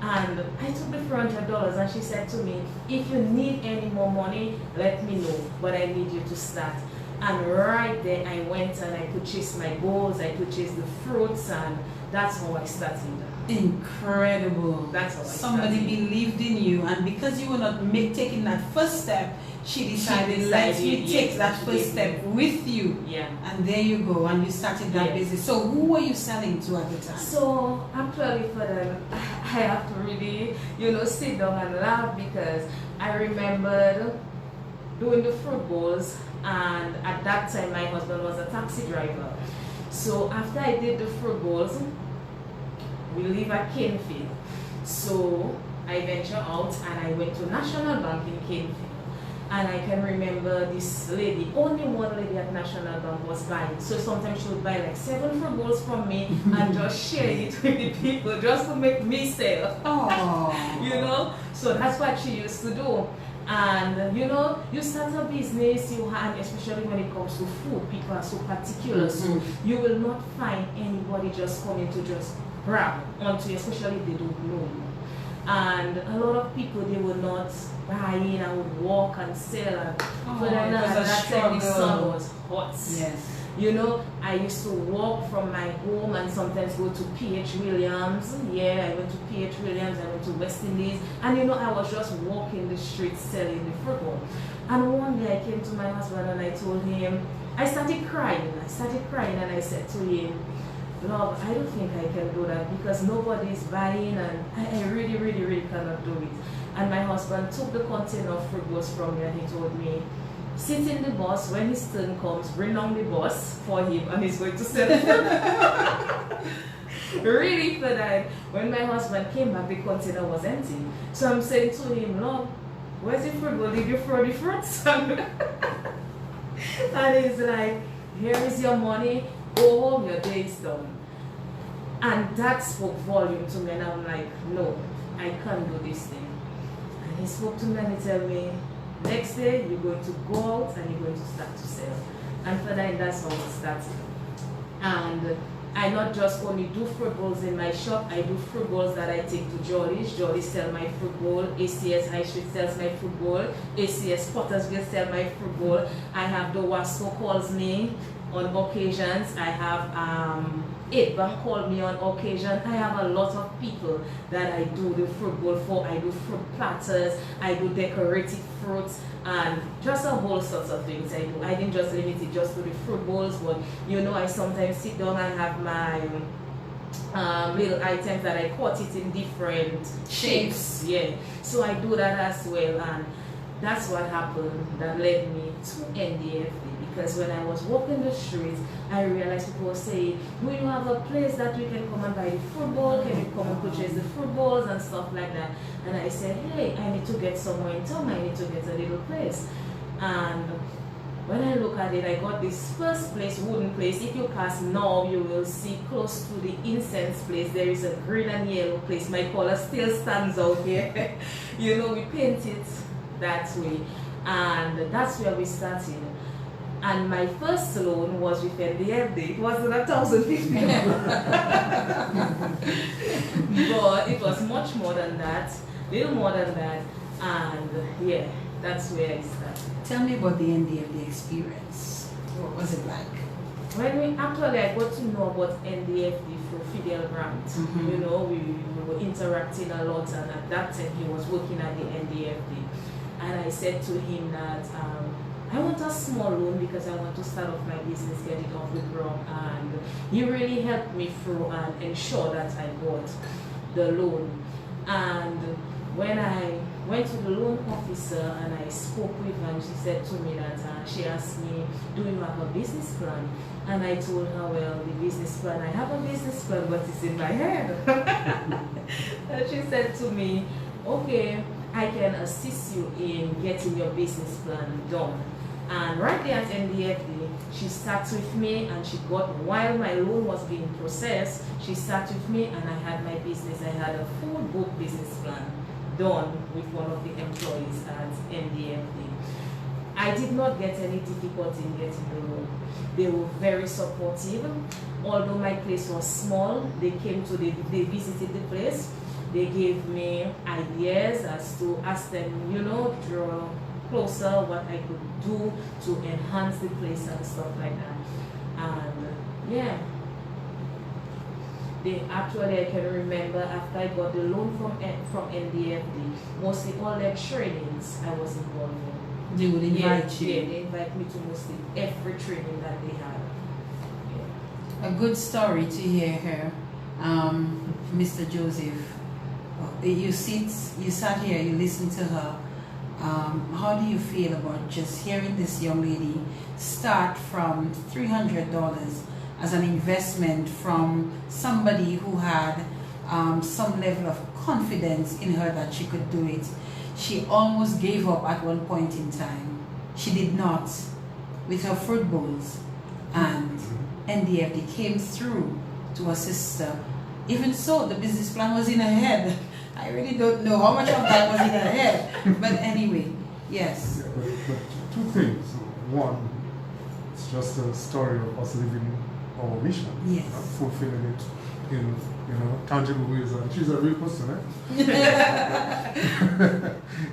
And I took the $400 and she said to me, if you need any more money, let me know, but I need you to start. And right there I went and I purchased my bowls, I purchased the fruits, and that's how I started. Incredible. That's how I Somebody started. believed in you, and because you were not taking that first step, she decided, let me take that first step with you. Yeah. And there you go, and you started that Yeah. business. So who were you selling to at the time? So actually for them, I have to really, you know, sit down and laugh, because I remembered doing the fruit bowls, and at that time my husband was a taxi driver. So after I did the fruit bowls, we live at Canefield. So I ventured out and I went to National Bank in Canefield. And I can remember this lady, only one lady at National Bank was buying. So sometimes she would buy like 7 fruit bowls from me and just share it with the people just to make me sell. Oh. You know? So that's what she used to do. And you know, you start a business, you have, especially when it comes to food, people are so particular. So you will not find anybody just coming to just grab onto you, especially if they don't know you. And a lot of people, they will not buy in and would walk and sell. And but at that time the sun was hot. Yes. You know, I used to walk from my home and sometimes go to P.H. Williams. Yeah, I went to P.H. Williams, I went to West Indies. And you know, I was just walking the streets selling the fruit bowl. And one day I came to my husband and I told him, I started crying and I said to him, Love, I don't think I can do that because nobody is buying and I really, really, really cannot do it. And my husband took the container of fruit bowls from me and he told me, sit in the bus, when his turn comes, bring on the bus for him and he's going to sell it. Really, for that, when my husband came back, the container was empty. So I'm saying to him, Lord, where's the fruit bowl? Did you throw the fruits? And he's like, here is your money, go home, your day is done. And that spoke volume to me and I'm like, no, I can't do this thing. And he spoke to me and he told me, next day you're going to go out and you're going to start to sell. And for that, that's how it started. And I not just only do fruit bowls in my shop, I do fruit bowls that I take to Jolly's. Jolly's sell my fruit bowl, ACS High Street sells my fruit bowl, ACS Pottersville sell my fruit bowl. I have the Wasco calls me on occasions. I have 8 Bank call me on occasion. I have a lot of people that I do the fruit bowl for. I do fruit platters, I do decorative fruits, and just a whole sorts of things I do. I didn't just limit it just to the fruit bowls, but you know, I sometimes sit down and have my little items that I cut it in different shapes. Yeah, so I do that as well, and that's what happened that led me to NDFD. Because when I was walking the streets, I realized people were saying, do you have a place that we can come and buy the fruit bowl? Can you come and purchase the fruit bowls and stuff like that? And I said, hey, I need to get somewhere in town. I need to get a little place. And when I look at it, I got this first place, wooden place. If you pass now, you will see close to the incense place, there is a green and yellow place. My color still stands out here. You know, we paint it that way. And that's where we started. And my first loan was with NDFD. It wasn't 1,050. But it was much more than that, little more than that. And yeah, that's where I started. Tell me about the NDFD experience. What was it like? When I got to know about NDFD through Fidel Grant. You know, we were interacting a lot, and at that time he was working at the NDFD. And I said to him that I want a small loan because I want to start off my business, get it off the ground. And he really helped me through and ensure that I got the loan. And when I went to the loan officer and I spoke with her, and she said to me that she asked me, do you have a business plan? And I told her, well, the business plan, I have a business plan, but it's in my head. And she said to me, okay, I can assist you in getting your business plan done. And right there at NDFD, she sat with me and she got, while my loan was being processed, she sat with me and I had my business. I had a full book business plan done with one of the employees at NDFD. I did not get any difficulty in getting the loan. They were very supportive. Although my place was small, they came to, they visited the place. They gave me ideas as to ask them, you know, draw closer what I could do to enhance the place and stuff like that. And yeah, they actually, I can remember after I got the loan from NDFD, mostly all their trainings I was involved in. They would invite you? Yeah, they invite me to mostly every training that they had. Yeah. A good story to hear her, Mr. Joseph. You sat here, you listened to her. How do you feel about just hearing this young lady start from $300 as an investment from somebody who had some level of confidence in her that she could do it? She almost gave up at one point in time. She did not, with her fruit bowls, and NDFD came through to assist her. Even so, the business plan was in her head. I really don't know how much of that was in her head. But anyway, yes. Yeah, but two things. One, it's just a story of us living our mission, Yes. Fulfilling it in tangible ways. And she's a real person, eh?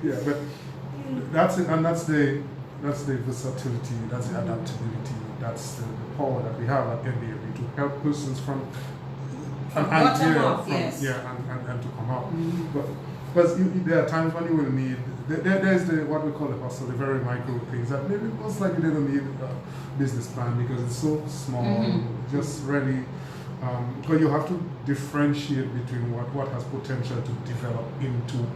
Yeah, but that's it, and that's the versatility, that's the adaptability, that's the power that we have at NDFD to help persons from an idea, up, from, yes. yeah, and to come out. But because there are times when you will need, there's what we call the hustle, the very micro things that maybe most likely they don't need a business plan because it's so small, just ready. Because you have to differentiate between what has potential to develop into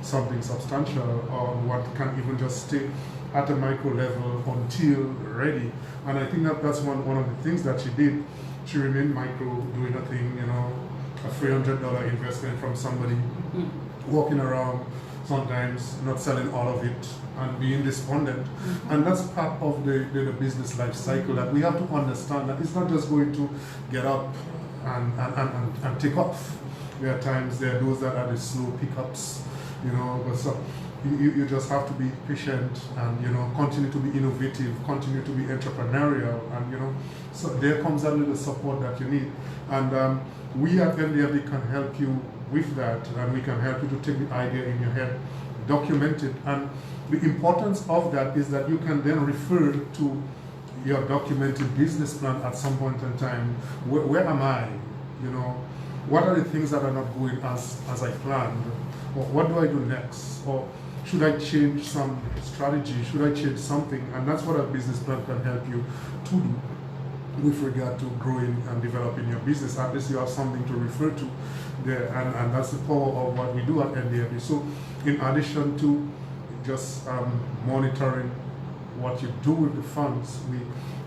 something substantial or what can even just stay at a micro level until ready. And I think that's one of the things that she did. She remained micro, doing a thing, a $300 investment from somebody, walking around sometimes not selling all of it and being despondent. And that's part of the business life cycle that we have to understand that it's not just going to get up and take off. There are times there are those that are the slow pickups, but so you just have to be patient and continue to be innovative, continue to be entrepreneurial, and so there comes that little support that you need. And we at NDFD can help you with that, and we can help you to take the idea in your head, document it, and the importance of that is that you can then refer to your documented business plan at some point in time. Where am I? What are the things that are not going as I planned? Or what do I do next? Or should I change some strategy? Should I change something? And that's what a business plan can help you to do with regard to growing and developing your business. At least you have something to refer to there, and that's the power of what we do at NDFD. So in addition to just monitoring what you do with the funds, we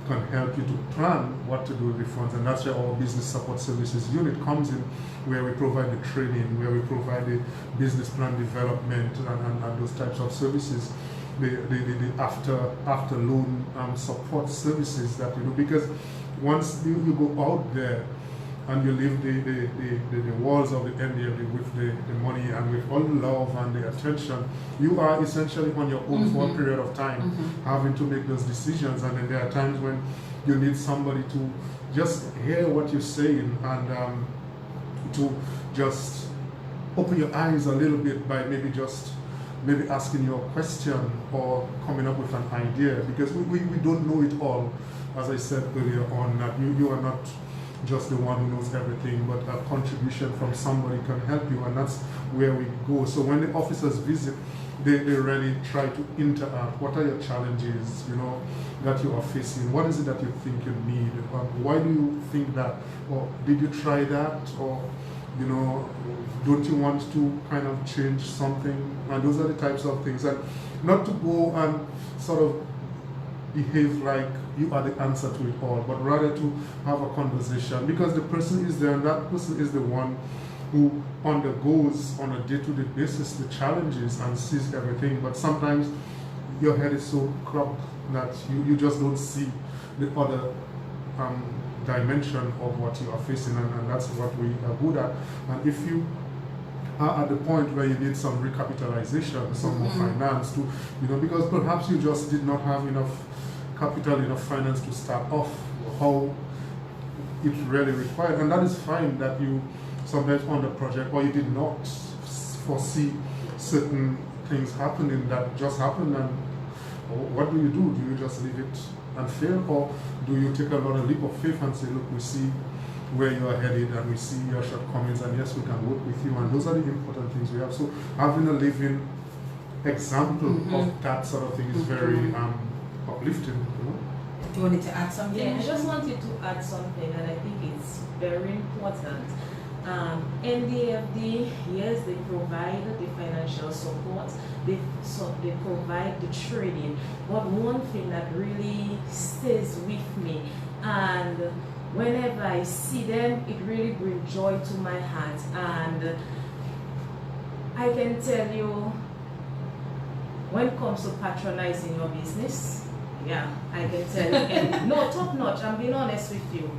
can help you to plan what to do with the funds, and that's where our business support services unit comes in, where we provide the training, where we provide the business plan development and those types of services, the after loan support services that we do. Because once you go out there and you leave the walls of the NDFD with the money and with all the love and the attention, you are essentially on your own for a period of time, having to make those decisions. And then there are times when you need somebody to just hear what you're saying and to just open your eyes a little bit by maybe asking you a question or coming up with an idea, because we don't know it all. As I said earlier on, that you are not just the one who knows everything, but a contribution from somebody can help you, and that's where we go. So when the officers visit, they really try to interact. What are your challenges, that you are facing? What is it that you think you need? Why do you think that? Or did you try that? Or, don't you want to kind of change something? And those are the types of things. And not to go and sort of behave like you are the answer to it all, but rather to have a conversation, because the person is there and that person is the one who undergoes on a day-to-day basis the challenges and sees everything. But sometimes your head is so cropped that you just don't see the other dimension of what you are facing, and that's what we are good at. And if you are at the point where you need some recapitalization, some more finance to, because perhaps you just did not have enough capital, enough finance to start off how it really required, and that is fine that you sometimes on the project, or you did not foresee certain things happening that just happened, and what do? Do you just leave it and fail, or do you take a lot of leap of faith and say, look, we see where you are headed and we see your shortcomings, and yes, we can work with you, and those are the important things we have. So having a living example of that sort of thing is very uplifting. Do you want to add something? Yeah, I just wanted to add something, and I think it's very important. NDFD, yes, they provide the financial support, they provide the training, but one thing that really stays with me, and whenever I see them, it really brings joy to my heart. And I can tell you, when it comes to patronizing your business, yeah, I can tell you, and no, top notch, I'm being honest with you.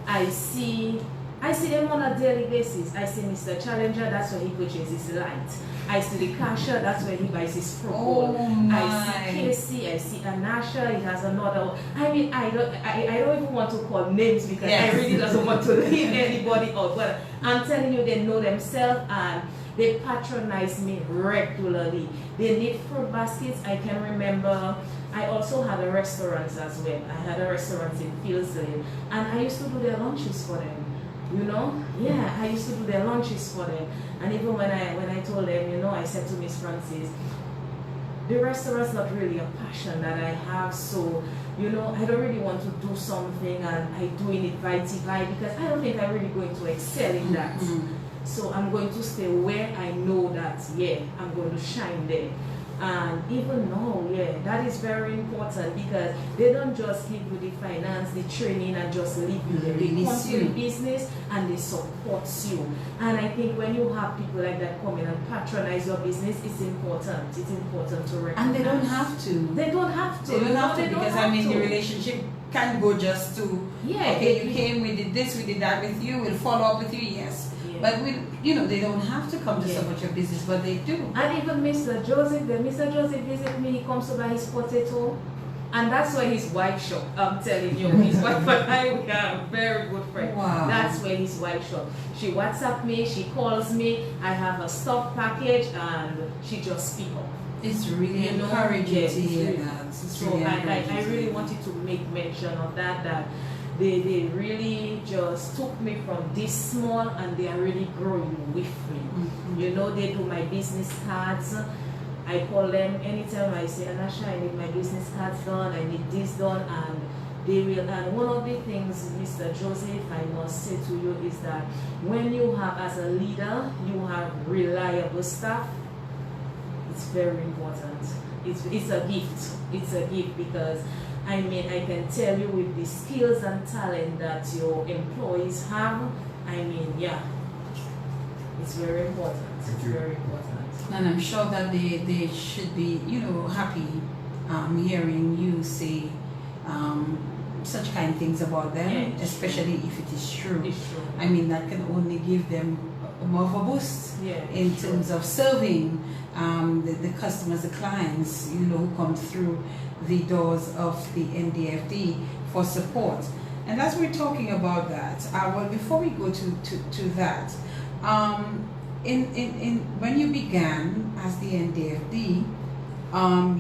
I see them on a daily basis. I see Mr. Challenger, that's where he purchases his light. I see the cashier, that's where he buys his propol. I see Casey, I see Anasha, he has another. I mean, I don't even want to call names because I really don't want to leave anybody out. But I'm telling you, they know themselves and they patronize me regularly. They need fruit baskets. I can remember I also had a restaurant as well. I had a restaurant in Fields Lane, and I used to do their lunches for them. You know, yeah, I used to do their lunches for them. And even when I told them, you know, I said to Miss Francis, the restaurant's not really a passion that I have, so, you know, I don't really want to do something and I doing it by because I don't think I'm really going to excel in that. So I'm going to stay where I know that, yeah, I'm going to shine there. And even now, yeah, that is very important because they don't just give you the finance, the training, and just leave you there. They come to the business and they support you. And I think when you have people like that come in and patronize your business, it's important. It's important to recognize. And they don't have to. They don't have to. They don't have to because I mean the relationship can go just to okay, you came, we did this, we did that with you, we'll follow up with you, yes. But we, you know, they don't have to come to support your business, but they do. And even Mr. Joseph, when Mr. Joseph visits me, he comes to buy his potato, and that's where his wife shop. I'm telling you, his wife and I, we are very good friends. Wow. That's where his wife shop. She WhatsApp me, she calls me. I have a stock package, and she just speak up. It's really encouraging to hear that. So I really wanted to make mention of that. They really just took me from this small and they are really growing with me. You know, they do my business cards. I call them anytime I say, Anasha, I need my business cards done, I need this done, and they will. And one of the things, Mr. Joseph, I must say to you is that when you have, as a leader, you have reliable staff, it's very important. It's a gift. It's a gift because I mean, I can tell you with the skills and talent that your employees have, I mean, yeah, it's very important. It's very important. And I'm sure that they should be, you know, happy hearing you say such kind things about them, especially if it is true. It's true. I mean, that can only give them more of a boost in terms of serving the customers, the clients, you know, who come through the doors of the NDFD for support. And as we're talking about that, well, before we go to that, when you began as the NDFD,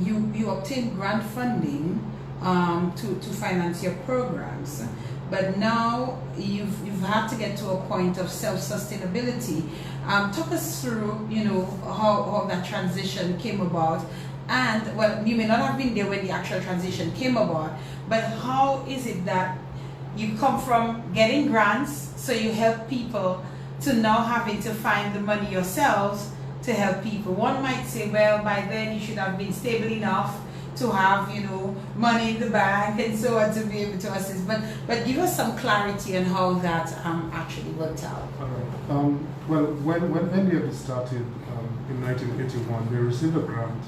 you obtained grant funding to finance your programs, but now you've had to get to a point of self-sustainability. Talk us through, you know, how that transition came about. And, well, you may not have been there when the actual transition came about, but how is it that you come from getting grants, so you help people, to now having to find the money yourselves to help people? One might say, well, by then you should have been stable enough to have, you know, money in the bank and so on to be able to assist. But give us some clarity on how that actually worked out. All right. Well, when NDFD started in 1981, they received a grant.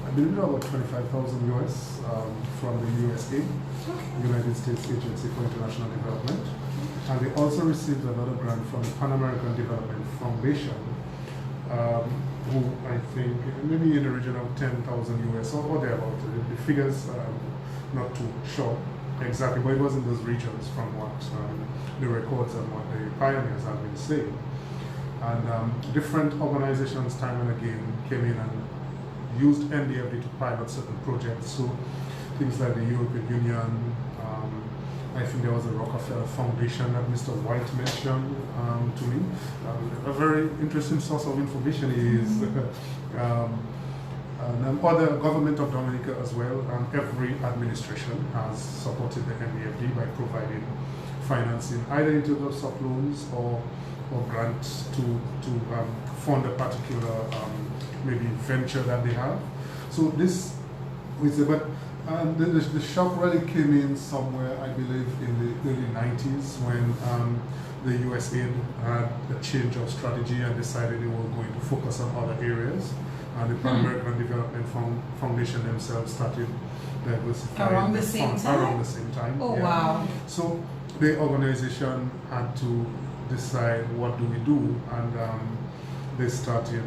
I believe about 25,000 US from the USAID, United States Agency for International Development, and they also received another grant from the Pan American Development Foundation, who I think maybe in the region of 10,000 US or thereabout. The figures not too sure exactly, but it was in those regions from what the records and what the pioneers have been saying. And different organizations time and again came in and used NDFD to pilot certain projects. So things like the European Union, I think there was a Rockefeller Foundation that Mr. White mentioned to me. A very interesting source of information is other government of Dominica as well. Every administration has supported the NDFD by providing financing either in terms of soft loans or grants to fund a particular maybe venture that they have. So this is but the shock really came in somewhere, I believe, in the early 90s when the USAID had a change of strategy and decided they were going to focus on other areas. and the Pan-American Development Foundation themselves started diversifying around the same time. Around the same time. Oh wow! So the organization had to decide what do we do, and they started,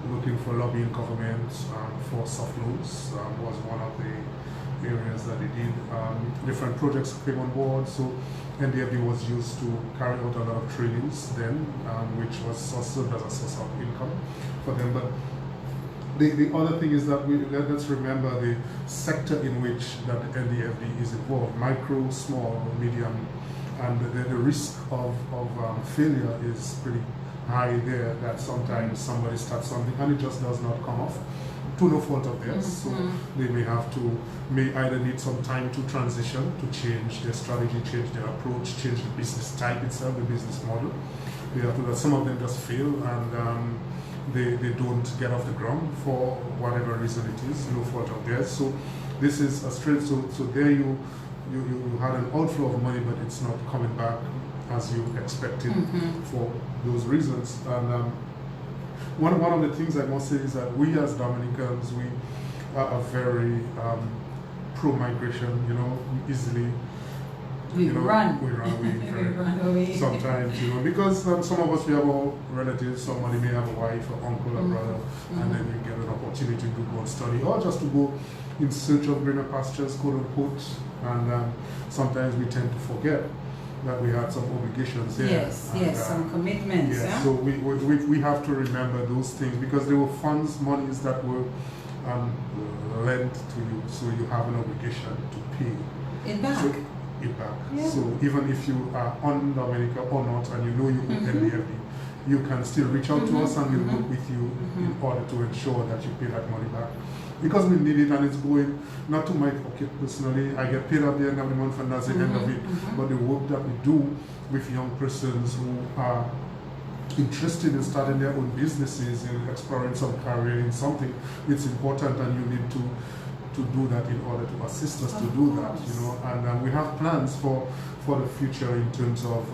looking for lobbying governments for soft loans. Was one of the areas that they did. Different projects came on board, so NDFD was used to carry out a lot of trainings then, which was also as a source of income for them. But the other thing is that let's remember the sector in which that the NDFD is involved: micro, small, medium, and the risk of failure is pretty high there. That sometimes somebody starts something and it just does not come off, to no fault of theirs. So they may either need some time to transition, to change their strategy, change their approach, change the business type itself, the business model. They have to. Some of them just fail and they don't get off the ground for whatever reason it is, no fault of theirs. So this is a straight. So there you had an outflow of money, but it's not coming back as you expected for those reasons. And one of the things I must say is that we as Dominicans, we are very pro-migration. We easily run away. Sometimes, because some of us, we have our relatives. Somebody may have a wife, or uncle, or brother, and then you get an opportunity to go and study, or just to go in search of greener pastures, quote unquote. And sometimes we tend to forget that we had some obligations there. Yes, some commitments. Yes, yeah? so we have to remember those things, because there were funds, monies that were lent to you, so you have an obligation to pay it back. Yeah. So even if you are on Dominica or not, and you owe NDFD, you can still reach out to us and we'll work with you in order to ensure that you pay that money back. Because we need it, and it's going not to my pocket personally. I get paid at the end of the month and that's the end of it. But the work that we do with young persons who are interested in starting their own businesses, in exploring some career in something, it's important, and you need to do that in order to assist us to do that, and we have plans for the future in terms of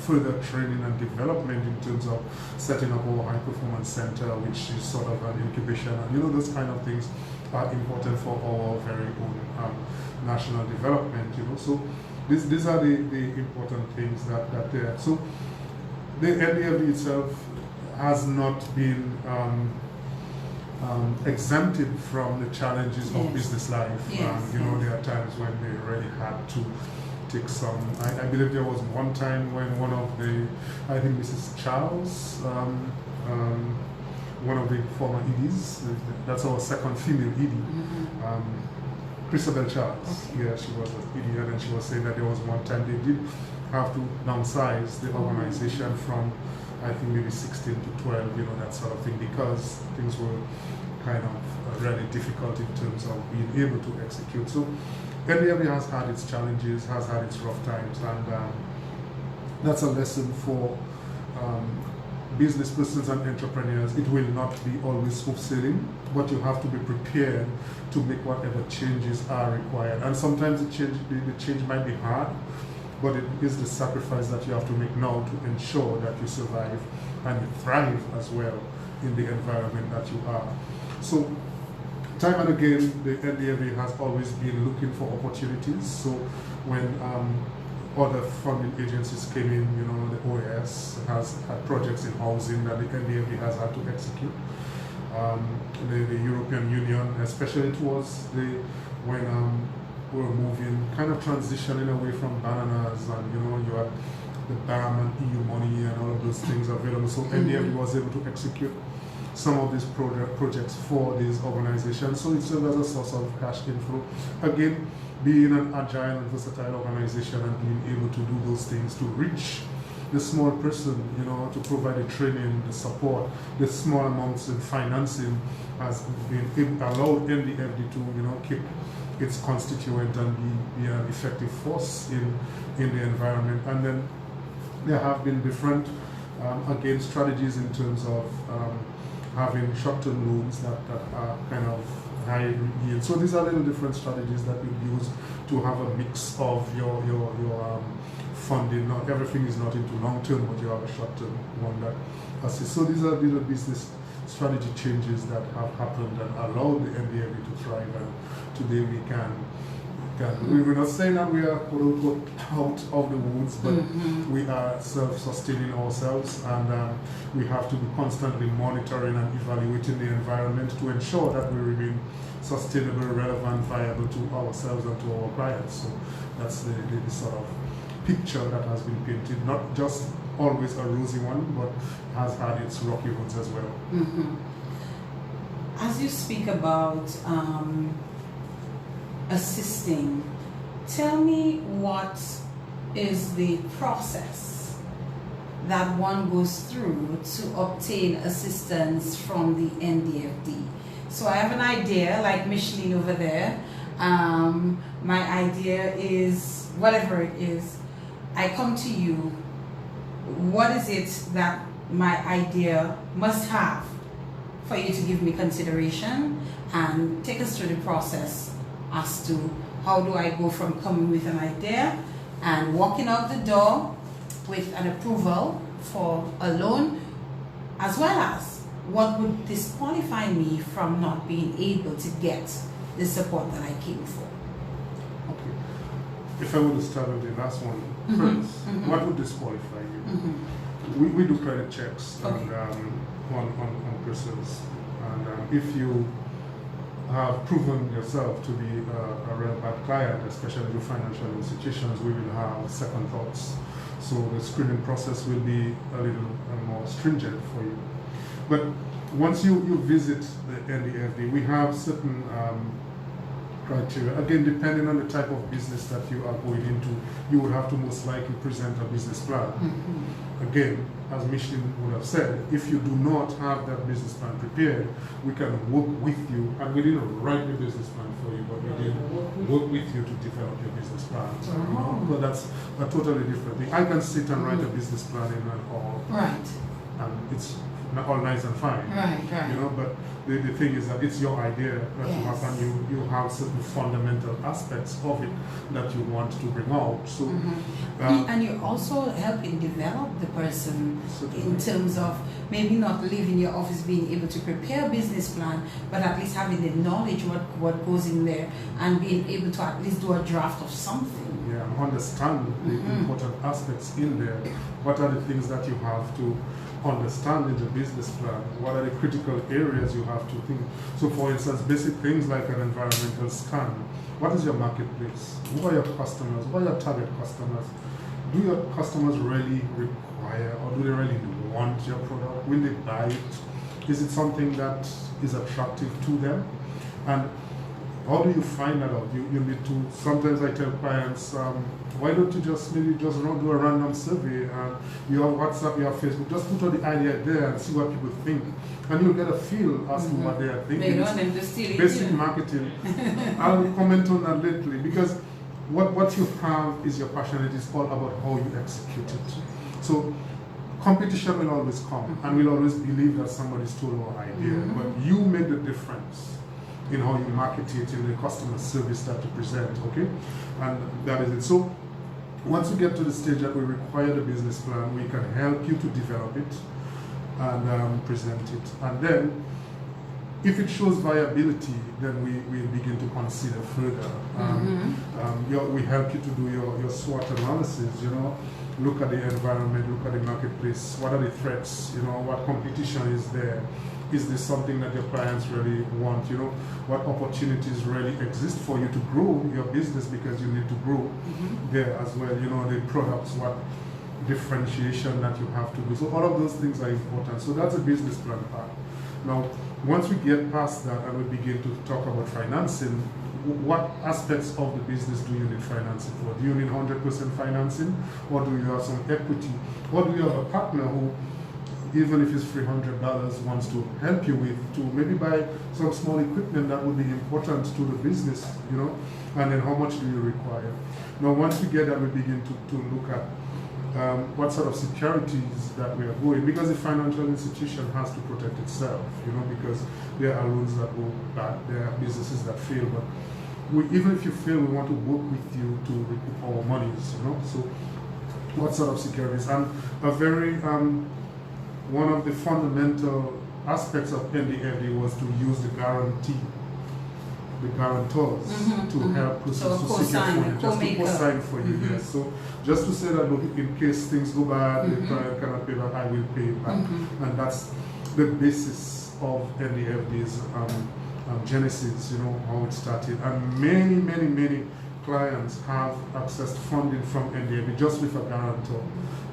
further training and development, in terms of setting up our high performance center, which is sort of an incubation, and those kind of things are important for our very own national development. So these are the important things that there. So the NDFD itself has not been exempted from the challenges of business life. There are times when they really had to take some. I believe there was one time when one of I think Mrs. Charles, one of the former EDs, that's our second female ED, Christabel Charles. Yeah, she was an ED, and she was saying that there was one time they did have to downsize the organization from, I think, maybe 16 to 12, that sort of thing, because things were kind of really difficult in terms of being able to execute. So NDFD has had its challenges, has had its rough times, and that's a lesson for business persons and entrepreneurs. It will not be always smooth sailing, but you have to be prepared to make whatever changes are required. And sometimes the change might be hard, but it is the sacrifice that you have to make now to ensure that you survive and you thrive as well in the environment that you are. So, time and again, the NDFD has always been looking for opportunities. So, when other funding agencies came in, the OAS has had projects in housing that the NDFD has had to execute. The European Union, especially towards when we're moving, kind of transitioning away from bananas, and you had the BAM and EU money and all of those things available. So NDFD was able to execute some of these projects for these organizations. So it served as a source of cash inflow. Again, being an agile and versatile organization and being able to do those things to reach the small person, to provide the training, the support, the small amounts of financing has been allowed NDFD to, keep its constituent and be an effective force in the environment. And then there have been different, again, strategies in terms of having short-term loans that are kind of high yield. So these are little different strategies that we use to have a mix of your funding. Not everything is not into long-term, but you have a short-term one that assists. So these are little business strategy changes that have happened and allowed the NDFD to thrive, and today we can we're not saying that we are quote unquote out of the woods, but we are self-sustaining ourselves, and we have to be constantly monitoring and evaluating the environment to ensure that we remain sustainable, relevant, viable to ourselves and to our clients. So that's the sort of picture that has been painted, not just always a rosy one, but has had its rocky roads as well. As you speak about assisting, tell me what is the process that one goes through to obtain assistance from the NDFD. So I have an idea, like Micheline over there. My idea is, whatever it is, I come to you. What is it that my idea must have for you to give me consideration, and take us through the process as to how do I go from coming with an idea and walking out the door with an approval for a loan, as well as what would disqualify me from not being able to get the support that I came for. Okay. If I were to start with the last one first, what would disqualify you? We do credit checks and, on persons, and if you have proven yourself to be a relevant client, especially with financial institutions, we will have second thoughts. So the screening process will be a little more stringent for you. But once you visit the NDFD, we have certain criteria. Again, depending on the type of business that you are going into, you would have to most likely present a business plan. Again, as Micheline would have said, if you do not have that business plan prepared, we can work with you, and we didn't write the business plan for you, but we did work with you to develop your business plan. You know? But that's a totally different thing. I can sit and write a business plan in an all, and it's all nice and fine. You know, but the thing is that it's your idea that you have, and you have certain fundamental aspects of it that you want to bring out. So, and you're also helping develop the person in terms of maybe not leaving your office being able to prepare a business plan, but at least having the knowledge what goes in there, and being able to at least do a draft of something. Yeah, understand the important aspects in there. What are the things that you have to understand in the business plan? What are the critical areas you have to think? So for instance, basic things like an environmental scan. What is your marketplace? Who are your customers? Who are your target customers? Do your customers really require, or do they really want your product? Will they buy it? Is it something that is attractive to them? And how do you find that out? You need to, sometimes I tell clients, why don't you just maybe just do a random survey, and you have WhatsApp, you have Facebook, just put all the idea there and see what people think, and you'll get a feel as to what they are thinking. They don't want them to steal it. Basic marketing. I'll comment on that lately, because what you have is your passion. It is all about how you execute it. So competition will always come, and we'll always believe that somebody stole our idea, but you make the difference in how you market it, in the customer service that you present, okay? And that is it. So once we get to the stage that we require the business plan, we can help you to develop it and present it. And then, if it shows viability, then we begin to consider further. We help you to do your SWOT analysis, you know, look at the environment, look at the marketplace, what are the threats, you know, what competition is there? Is this something that your clients really want? You know, what opportunities really exist for you to grow your business, because you need to grow there as well. You know, the products, what differentiation that you have to do. So all of those things are important. So that's a business plan part. Now, once we get past that and we begin to talk about financing, what aspects of the business do you need financing for? Do you need 100% financing, or do you have some equity, or do you have a partner who, even if it's $300, wants to help you with, to maybe buy some small equipment that would be important to the business, you know, and then how much do you require? Now, once we get that, we begin to look at what sort of securities that we are going, because the financial institution has to protect itself, you know, because there are loans that go bad, there are businesses that fail, but even if you fail, we want to work with you to recoup our monies, you know. So what sort of securities? And a very one of the fundamental aspects of NDFD was to use the guarantors to help process to secure funding, just to co-sign for you. Yes. So just to say that, look, in case things go bad, the client cannot pay back, I will pay it back, and that's the basis of NDFD's genesis. You know how it started, and many clients have accessed funding from NDFD just with a guarantor,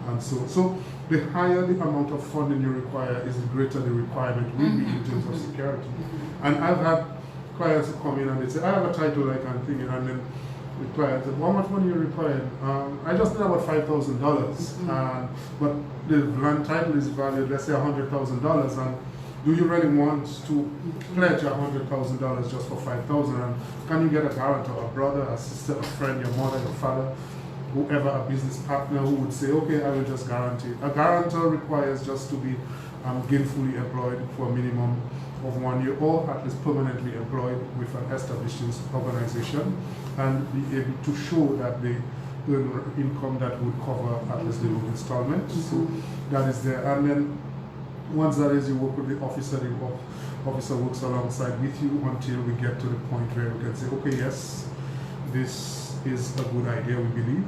and so the higher the amount of funding you require is the greater the requirement will be in terms of security. And I've had clients come in and they say, I have a title I can think it, and then the client said, how much money you require? I just need about $5,000, but the land title is valued, let's say $100,000, and do you really want to pledge $100,000 just for $5,000? And can you get a guarantor, a brother, a sister, a friend, your mother, your father, whoever, a business partner who would say, okay, I will just guarantee. A guarantor requires just to be gainfully employed for a minimum of 1 year, or at least permanently employed with an established organization, and be able to show that they earn income that would cover at least the loan installment. So that is there. And then once that is, you work with the officer, officer works alongside with you until we get to the point where we can say, okay, yes, this is a good idea, we believe,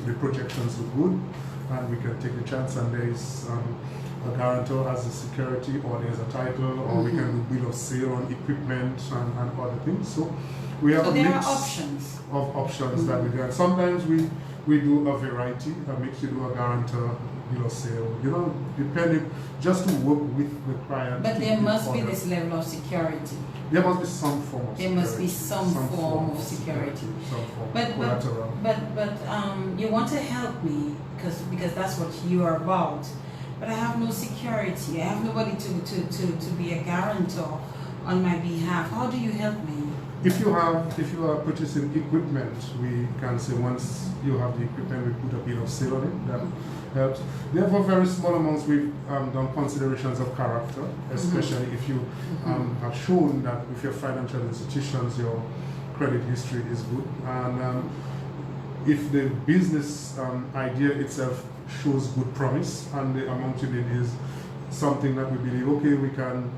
the projections look good, and we can take the chance, and there is a guarantor as a security, or there's a title, or we can do bill of sale on equipment and other things. So we have a mix of options that we do. And sometimes we do a variety, a mix. You do a guarantor, bill of sale, you know, depending, just to work with the client. But there must be this level of security. There must be some form of security. There must be some form of security. Some form but, of collateral. But you want to help me because that's what you are about. But I have no security. I have nobody to be a guarantor on my behalf. How do you help me? If you are purchasing equipment, we can say once you have the equipment, we put a bill of sale on it. That helps. Therefore, very small amounts, we've done considerations of character, especially if you have shown that with your financial institutions, your credit history is good, and if the business idea itself shows good promise, and the amount you need is something that we believe, okay, we can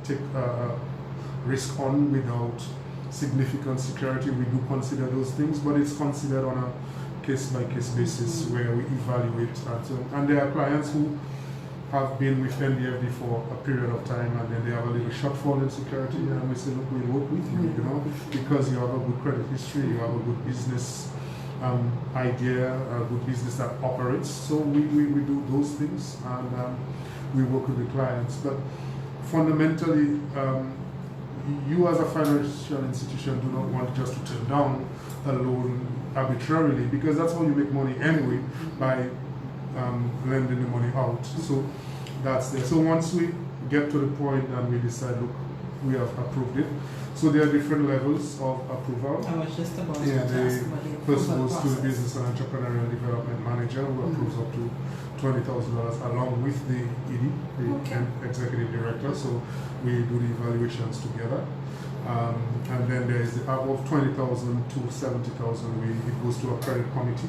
take a risk on without significant security, we do consider those things, but it's considered on a case-by-case basis where we evaluate. And there are clients who have been with NDFD for a period of time, and then they have a little shortfall in security, and we say, look, we'll work with you, you know, because you have a good credit history, you have a good business idea, a good business that operates. So we do those things, and we work with the clients. But fundamentally, you as a financial institution do not want just to turn down a loan arbitrarily, because that's how you make money anyway, by lending the money out. So that's there. So once we get to the point and we decide, look, we have approved it. So there are different levels of approval. I was just about to ask about the first approval goes to the Business and Entrepreneurial Development Manager, who approves up to $20,000 along with the ED, the Executive Director. So we do the evaluations together. And then there is the above 20,000 to 70,000. It goes to a credit committee,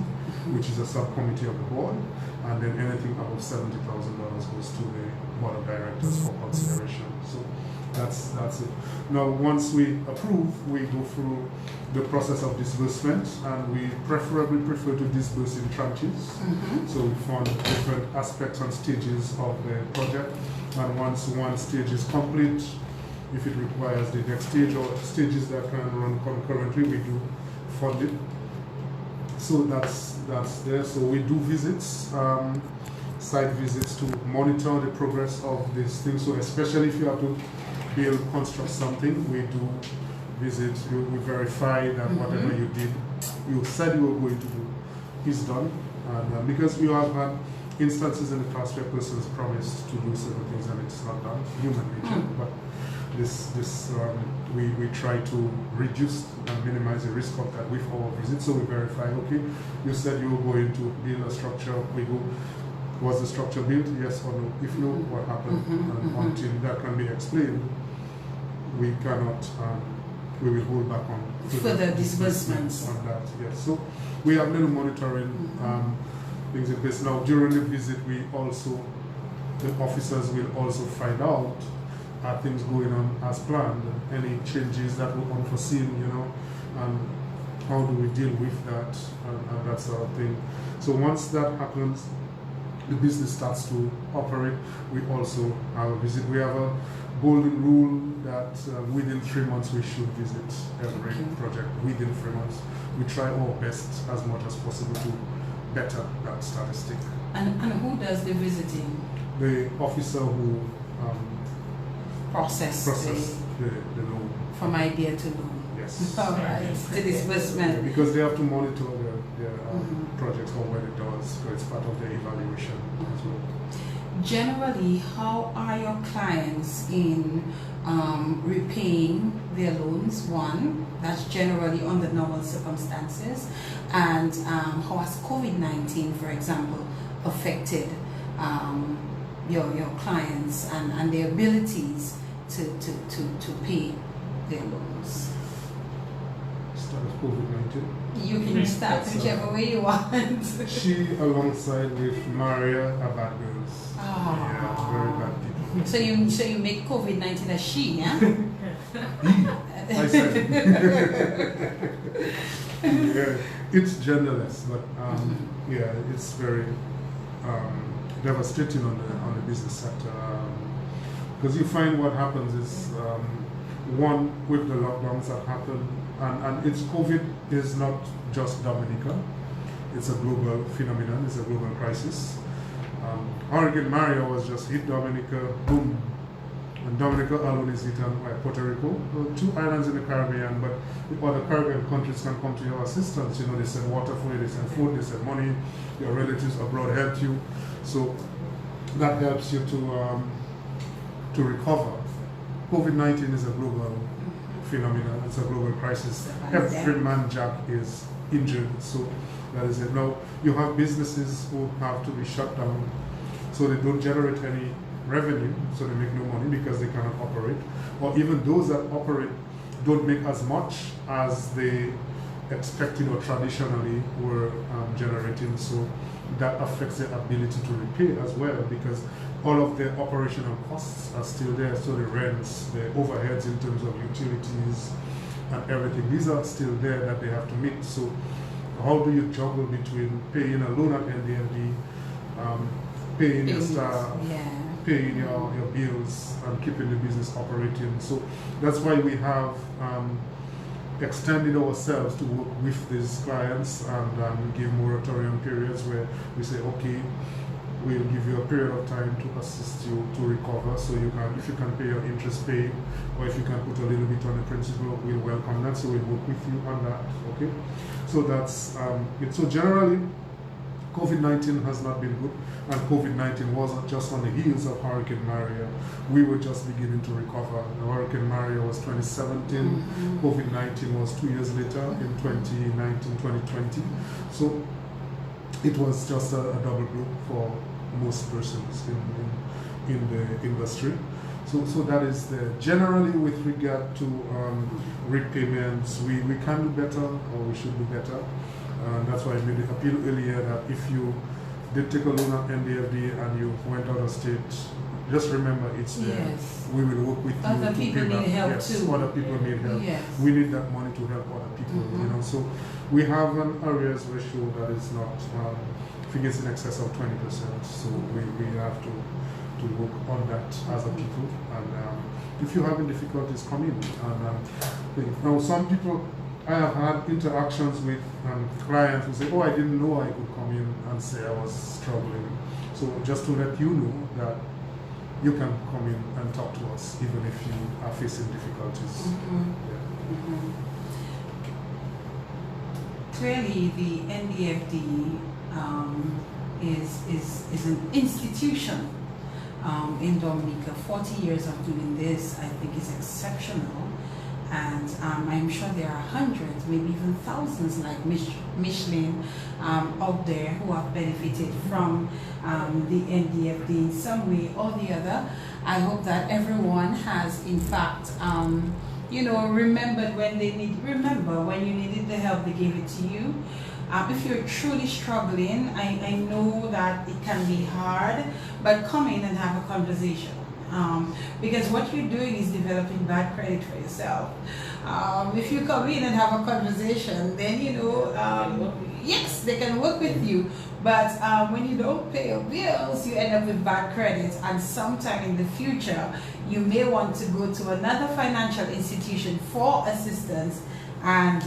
which is a subcommittee of the board, and then anything above $70,000 goes to the board of directors for consideration. So that's it. Now, once we approve, we go through the process of disbursement, and we preferably prefer to disburse in tranches. So we fund different aspects and stages of the project, and once one stage is complete, if it requires the next stage or stages that can run concurrently, we do fund it. So that's there. So we do visits, site visits, to monitor the progress of this thing. So especially if you have to build, construct something, we do visit. We verify that whatever you did, you said you were going to do, is done. And because we have had instances in the past where persons promised to do certain things and it's not done, human nature. But we try to reduce and minimize the risk of that with our visit. So we verify, okay, you said you were going to build a structure, we go, was the structure built, yes or no? If no, what happened? And until that can be explained, we cannot, we will hold back on further disbursements on that. Yes, so we have little monitoring things in place. Now during the visit, we also, the officers will also find out are things going on as planned? Any changes that were unforeseen, and how do we deal with that and that sort of thing? So once that happens, the business starts to operate. We also have a visit. We have a golden rule that within 3 months we should visit every project. Within 3 months, we try our best as much as possible to better that statistic. And who does the visiting? The officer who process the loan. From idea to loan. Yes. All right. To disbursement. Yeah, because they have to monitor their projects or when it does, so it's part of their evaluation as well. Generally, how are your clients in repaying their loans? One, that's generally under normal circumstances. And how has COVID-19, for example, affected your clients and their abilities to pay their loans? Start with COVID-19. You can start whichever way you want. She, alongside with Maria, are bad girls. Yeah, very bad people. So you make COVID-19 a she, yeah? I said. Yeah, it's genderless, but yeah, it's very devastating on the business sector. Because you find what happens is one, with the lockdowns that happen, and it's COVID is not just Dominica, it's a global phenomenon, it's a global crisis. Hurricane Maria was just hit Dominica, boom, and Dominica alone is eaten by Puerto Rico, 2 islands in the Caribbean, but the other Caribbean countries can come to your assistance. They send water for you, they send food, they send money, your relatives abroad help you, so that helps you to recover. COVID-19 is a global phenomenon, it's a global crisis. Every man jack is injured, so that is it. Now, you have businesses who have to be shut down, so they don't generate any revenue, so they make no money because they cannot operate. Or even those that operate don't make as much as they expected or traditionally were generating, so that affects their ability to repay as well, because all of their operational costs are still there, so the rents, the overheads in terms of utilities and everything, these are still there that they have to meet. So how do you juggle between paying a loan at NDFD, paying your staff, paying your bills, and keeping the business operating? So that's why we have extended ourselves to work with these clients and give moratorium periods where we say, okay, we'll give you a period of time to assist you to recover, so you can, if you can pay your interest paid, or if you can put a little bit on the principal, we'll welcome that, so we'll work with you on that, okay? So that's it. So generally, COVID-19 has not been good, and COVID-19 wasn't just on the heels of Hurricane Maria. We were just beginning to recover. Hurricane Maria was 2017, COVID-19 was 2 years later in 2019, 2020. So it was just a double blow for most persons in the industry. So that is the generally with regard to repayments, we can do better, or we should do better. That's why I made the appeal earlier that if you did take a loan at NDFD and you went out of state, just remember it's there. Yes. We will work with you. Other people need help too. Other people need help. Yes. We need that money to help other people. So we have an arrears ratio that is not, I think it's in excess of 20%. So we have to work on that as a people. And if you're having difficulties, come in. And now some people, I have had interactions with clients who say, oh, I didn't know I could come in and say I was struggling. So just to let you know that you can come in and talk to us even if you are facing difficulties. Clearly, the NDFD is an institution in Dominica. 40 years of doing this, I think, is exceptional. And I'm sure there are hundreds, maybe even thousands like Micheline out there who have benefited from the NDFD in some way or the other. I hope that everyone has, in fact, remembered when they remember when you needed the help, they gave it to you. If you're truly struggling, I know that it can be hard, but come in and have a conversation. because what you're doing is developing bad credit for yourself. If you come in and have a conversation, then yes, they can work with you. But when you don't pay your bills, you end up with bad credit, and sometime in the future, you may want to go to another financial institution for assistance, and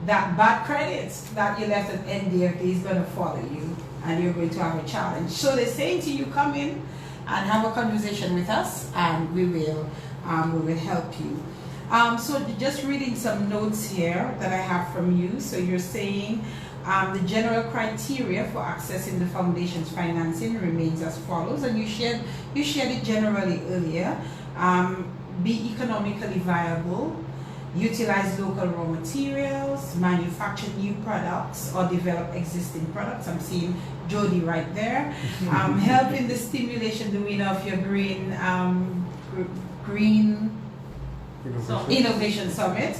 that bad credit that you left at NDFD is going to follow you, and you're going to have a challenge. So they're saying to you, come in and have a conversation with us, and we will help you. So just reading some notes here that I have from you. So you're saying the general criteria for accessing the foundation's financing remains as follows, and you shared it generally earlier. Be economically viable, utilize local raw materials, manufacture new products or develop existing products. I'm seeing Jody right there. Help in the stimulation, the winner of your green Innovation Summit.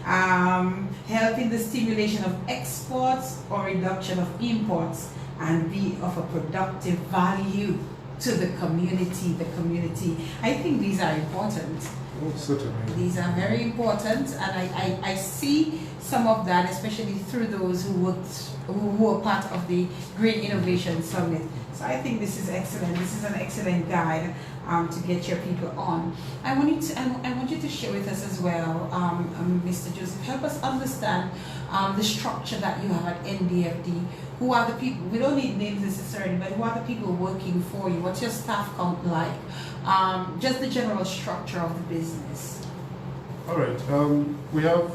Help in the stimulation of exports or reduction of imports, and be of a productive value to the community. I think these are important. Oh, certainly. These are very important, and I see some of that, especially through those who were part of the Green Innovation Summit. So I think this is excellent. This is an excellent guide to get your people on. I want you to share with us as well, Mr. Joseph. Help us understand the structure that you have at NDFD. Who are the people? We don't need names necessarily, but who are the people working for you? What's your staff count like? Just the general structure of the business. All right. We have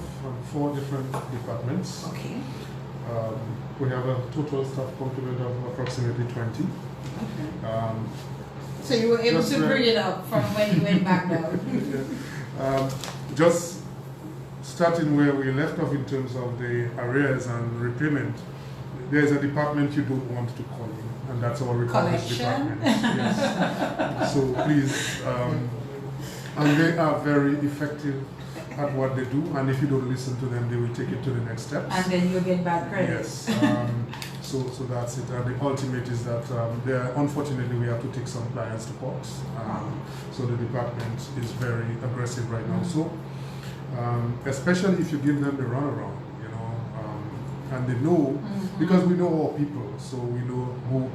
4 different departments. Okay. We have a total staff complement of approximately 20. Okay. So you were able to bring it up from when you went back down. Just starting where we left off in terms of the arrears and repayment, there's a department you don't want to call in, and that's our recoveries department. Yes. So please, and they are very effective at what they do, and if you don't listen to them, they will take it to the next steps. And then you'll get bad credit. Yes. So that's it. And the ultimate is that unfortunately we have to take some clients to court. So the department is very aggressive right now. So especially if you give them the runaround, and they know, because we know our people, so we know who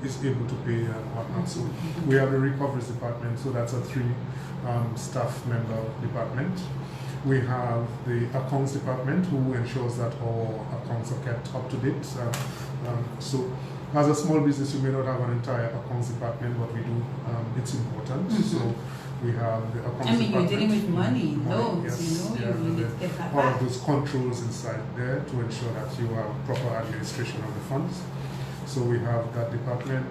is able to pay and whatnot. So we have the recoveries department, so that's a 3 staff member department. We have the accounts department, who ensures that our accounts are kept up to date. So as a small business, you may not have an entire accounts department, but we do. It's important. So we have the accounts department. You're dealing with money, loans, yes, you need to get that all back. of those controls inside there to ensure that you have proper administration of the funds. So we have that department.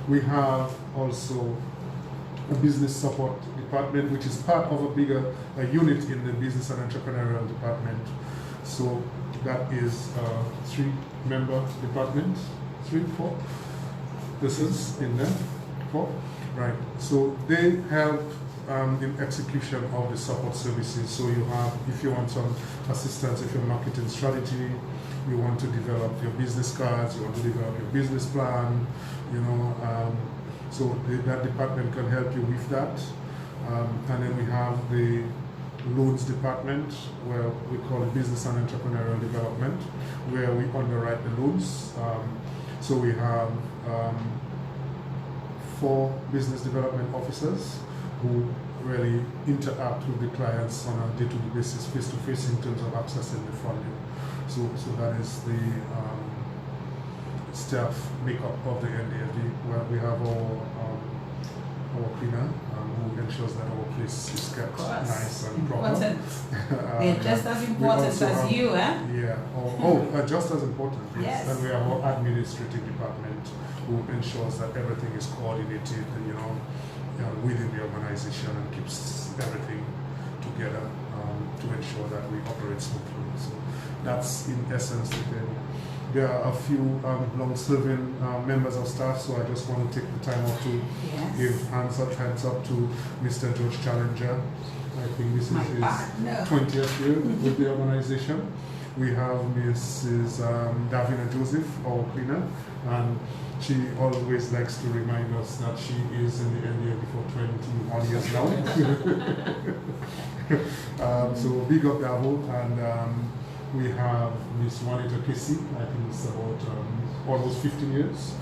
We have also a business support department, which is part of a bigger unit in the business and entrepreneurial department. So that is a 3-member department, 3, 4 persons in there, 4, right? So they help in execution of the support services. So you have, if you want some assistance with your marketing strategy, you want to develop your business cards, you want to develop your business plan, so that department can help you with that. And then we have the loans department, where we call it business and entrepreneurial development, where we underwrite the loans. So we have 4 business development officers who really interact with the clients on a day-to-day basis, face-to-face, in terms of accessing the funding. So that is the staff makeup of the NDFD, where we have our cleaner who ensures that our place is kept nice and proper. They're just as important as you, eh? Yeah. Just as important. Yes. And we have our administrative department who ensures that everything is coordinated, within the organization, and keeps everything together to ensure that we operate smoothly. So that's in essence the thing. There are a few long-serving members of staff, so I just want to take the time out to give hands up to Mr. George Challenger. I think this is his 20th year with the organization. We have Mrs. Davina Joseph, our cleaner, and she always likes to remind us that she is in the NDFD for 21 years now. So big up Darroux, and we have Miss Juanita Casey. I think it's about almost 15 years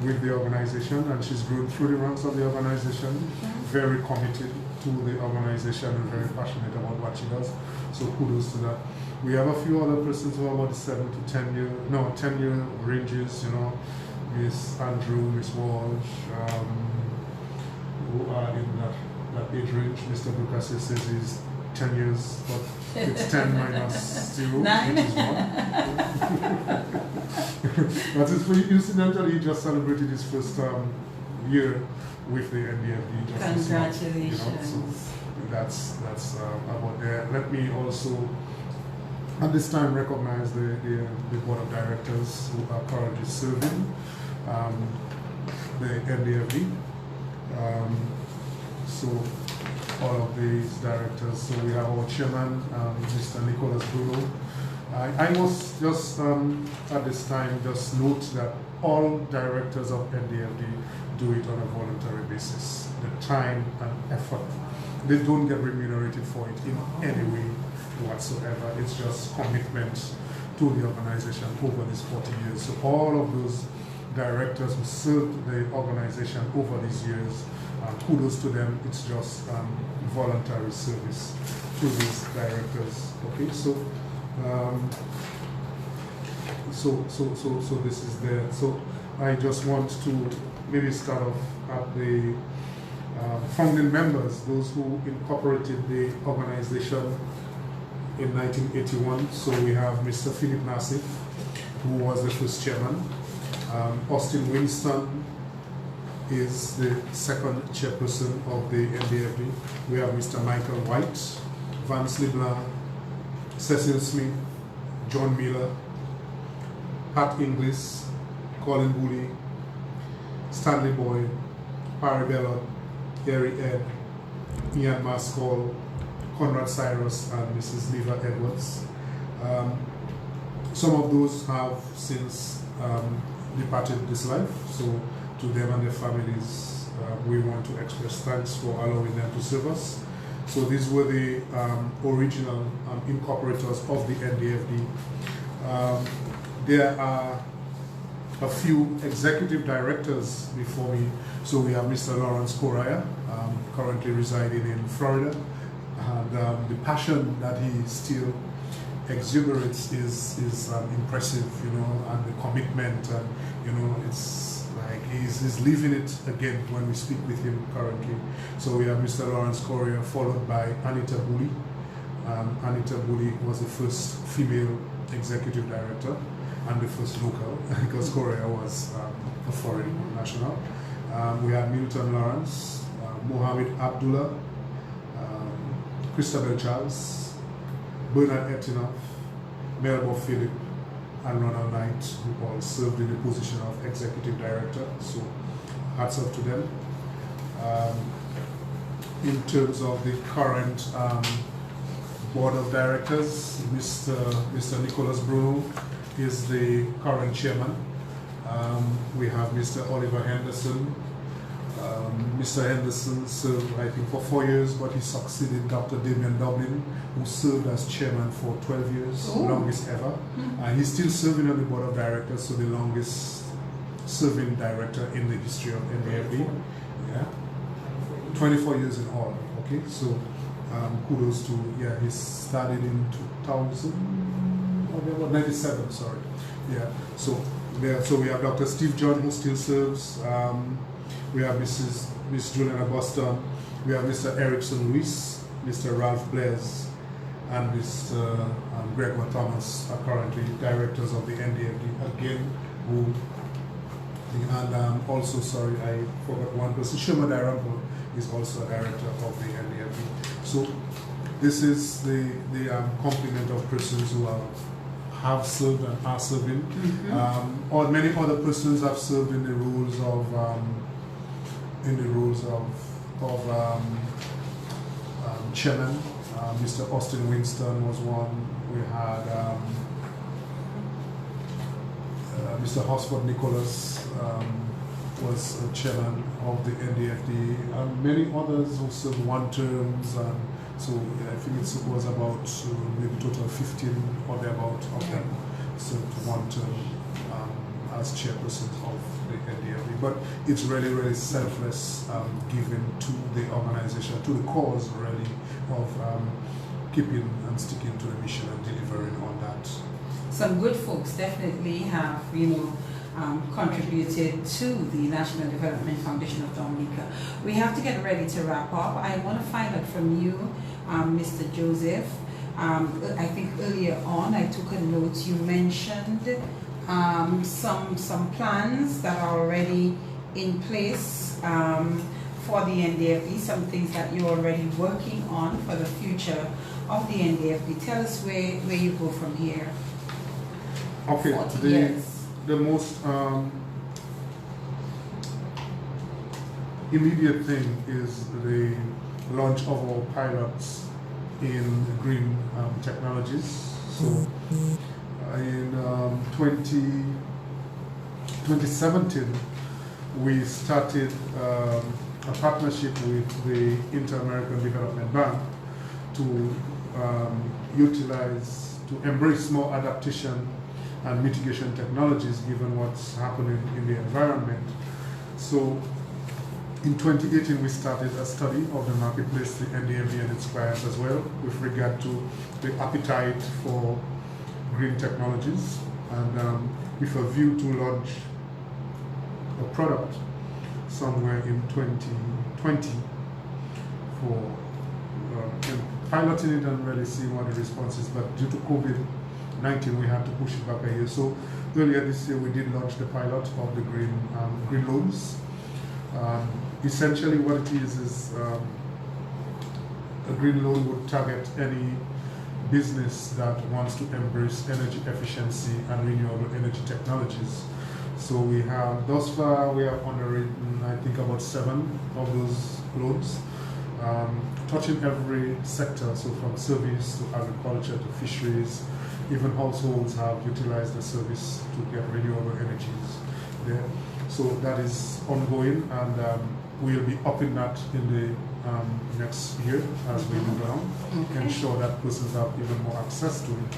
with the organization, and she's grown through the ranks of the organization, very committed to the organization and very passionate about what she does. So kudos to that. We have a few other persons who are about 7 to 10 year ranges, you know, Miss Andrew, Miss Walsh, who are in that age range. Mr. Lucas says he's 10 years, but it's 10 minus 0, 9. which is 1. But incidentally, he just celebrated his first year with the NDFD. Congratulations. You know, so that's about there. Let me also at this time recognize the board of directors who are currently serving the NDFD. So all of these directors. So we have our chairman, Mr. Nicholas Bruno. I must just at this time just note that all directors of NDFD do it on a voluntary basis. The time and effort, they don't get remunerated for it in any way whatsoever. It's just commitment to the organization over these 40 years. So all of those directors who served the organization over these years, kudos to them. It's just voluntary service to these directors. Okay, so so this is there. So I just want to maybe start off at the founding members, those who incorporated the organization in 1981. So we have Mr. Philip Nassif, who was the first chairman. Austin Winston is the second chairperson of the NDFD. We have Mr. Michael White, Vance LeBlanc, Cecil Smith, John Miller, Pat Inglis, Colin Booley, Stanley Boyd, Harry Bellot, Gary Ed, Ian Maskell, Conrad Cyrus, and Mrs. Leva Edwards. Some of those have since departed this life, so to them and their families, we want to express thanks for allowing them to serve us. So these were the original incorporators of the NDFD. There are a few executive directors before me. So we have Mr. Lawrence Correa, currently residing in Florida, and the passion that he still exuberates is impressive, you know, and the commitment, and you know, it's like he's living it again when we speak with him currently. So we have Mr. Lawrence Correa, followed by Anita Booley. Anita Booley was the first female executive director and the first local, because Correa was a foreign national. We have Milton Lawrence, Mohammed Abdullah, Christabel Charles, Bernard Etinoff, Melba Philip, and Ronald Knight, who all served in the position of executive director. So hats off to them. In terms of the current board of directors, Mr. Nicholas Bruno is the current chairman. We have Mr. Oliver Henderson. Mr. Henderson served, I think, for 4 years, but he succeeded Dr. Damian Dublin, who served as chairman for 12 years, longest ever. He's still serving on the board of directors, so the longest serving director in the history of NDFD. Yeah, 24 years in all. Okay, so kudos to, yeah, he started in 97, sorry. Yeah, so we have Dr. Steve John, who still serves. We have Miss Juliana Boston. We have Mr. Erickson Luis, Mr. Ralph Blaise, and Mr. Gregor Thomas are currently directors of the NDFD again. And also, sorry, I forgot one person. Shema Dairampo is also a director of the NDFD. So this is the complement of persons who have served and are serving. Or many other persons have served in the roles of chairman. Mr. Austin Winston was one. We had Mr. Hosford Nicholas was chairman of the NDFD, and many others who served one terms, and so I think it was about maybe total 15 or thereabout of them served one term as chairperson of the NDFD. But it's really, really selfless giving to the organization, to the cause really of keeping and sticking to the mission and delivering on that. Some good folks definitely have, contributed to the National Development Foundation of Dominica. We have to get ready to wrap up. I want to find out from you, Mr. Joseph. I think earlier on I took a note. You mentioned some plans that are already in place for the NDFD, some things that you're already working on for the future of the NDFD. Tell us where you go from here. Okay, the most immediate thing is the launch of our pilots in green technologies. So in 2017, we started a partnership with the Inter-American Development Bank to embrace more adaptation and mitigation technologies given what's happening in the environment. So in 2018 we started a study of the marketplace, the NDFD and its clients as well, with regard to the appetite for green technologies, and with a view to launch a product somewhere in 2020 for piloting it and really seeing what the response is. But due to COVID-19, we had to push it back a year. So earlier this year, we did launch the pilot of the green loans. Essentially, what it is a green loan would target any business that wants to embrace energy efficiency and renewable energy technologies. So we have, thus far, we have underwritten, I think, about 7 of those loans, touching every sector, so from service to agriculture to fisheries. Even households have utilized the service to get renewable energies there. So that is ongoing, and we'll be upping that in the next year as we move along, ensure that persons have even more access to it,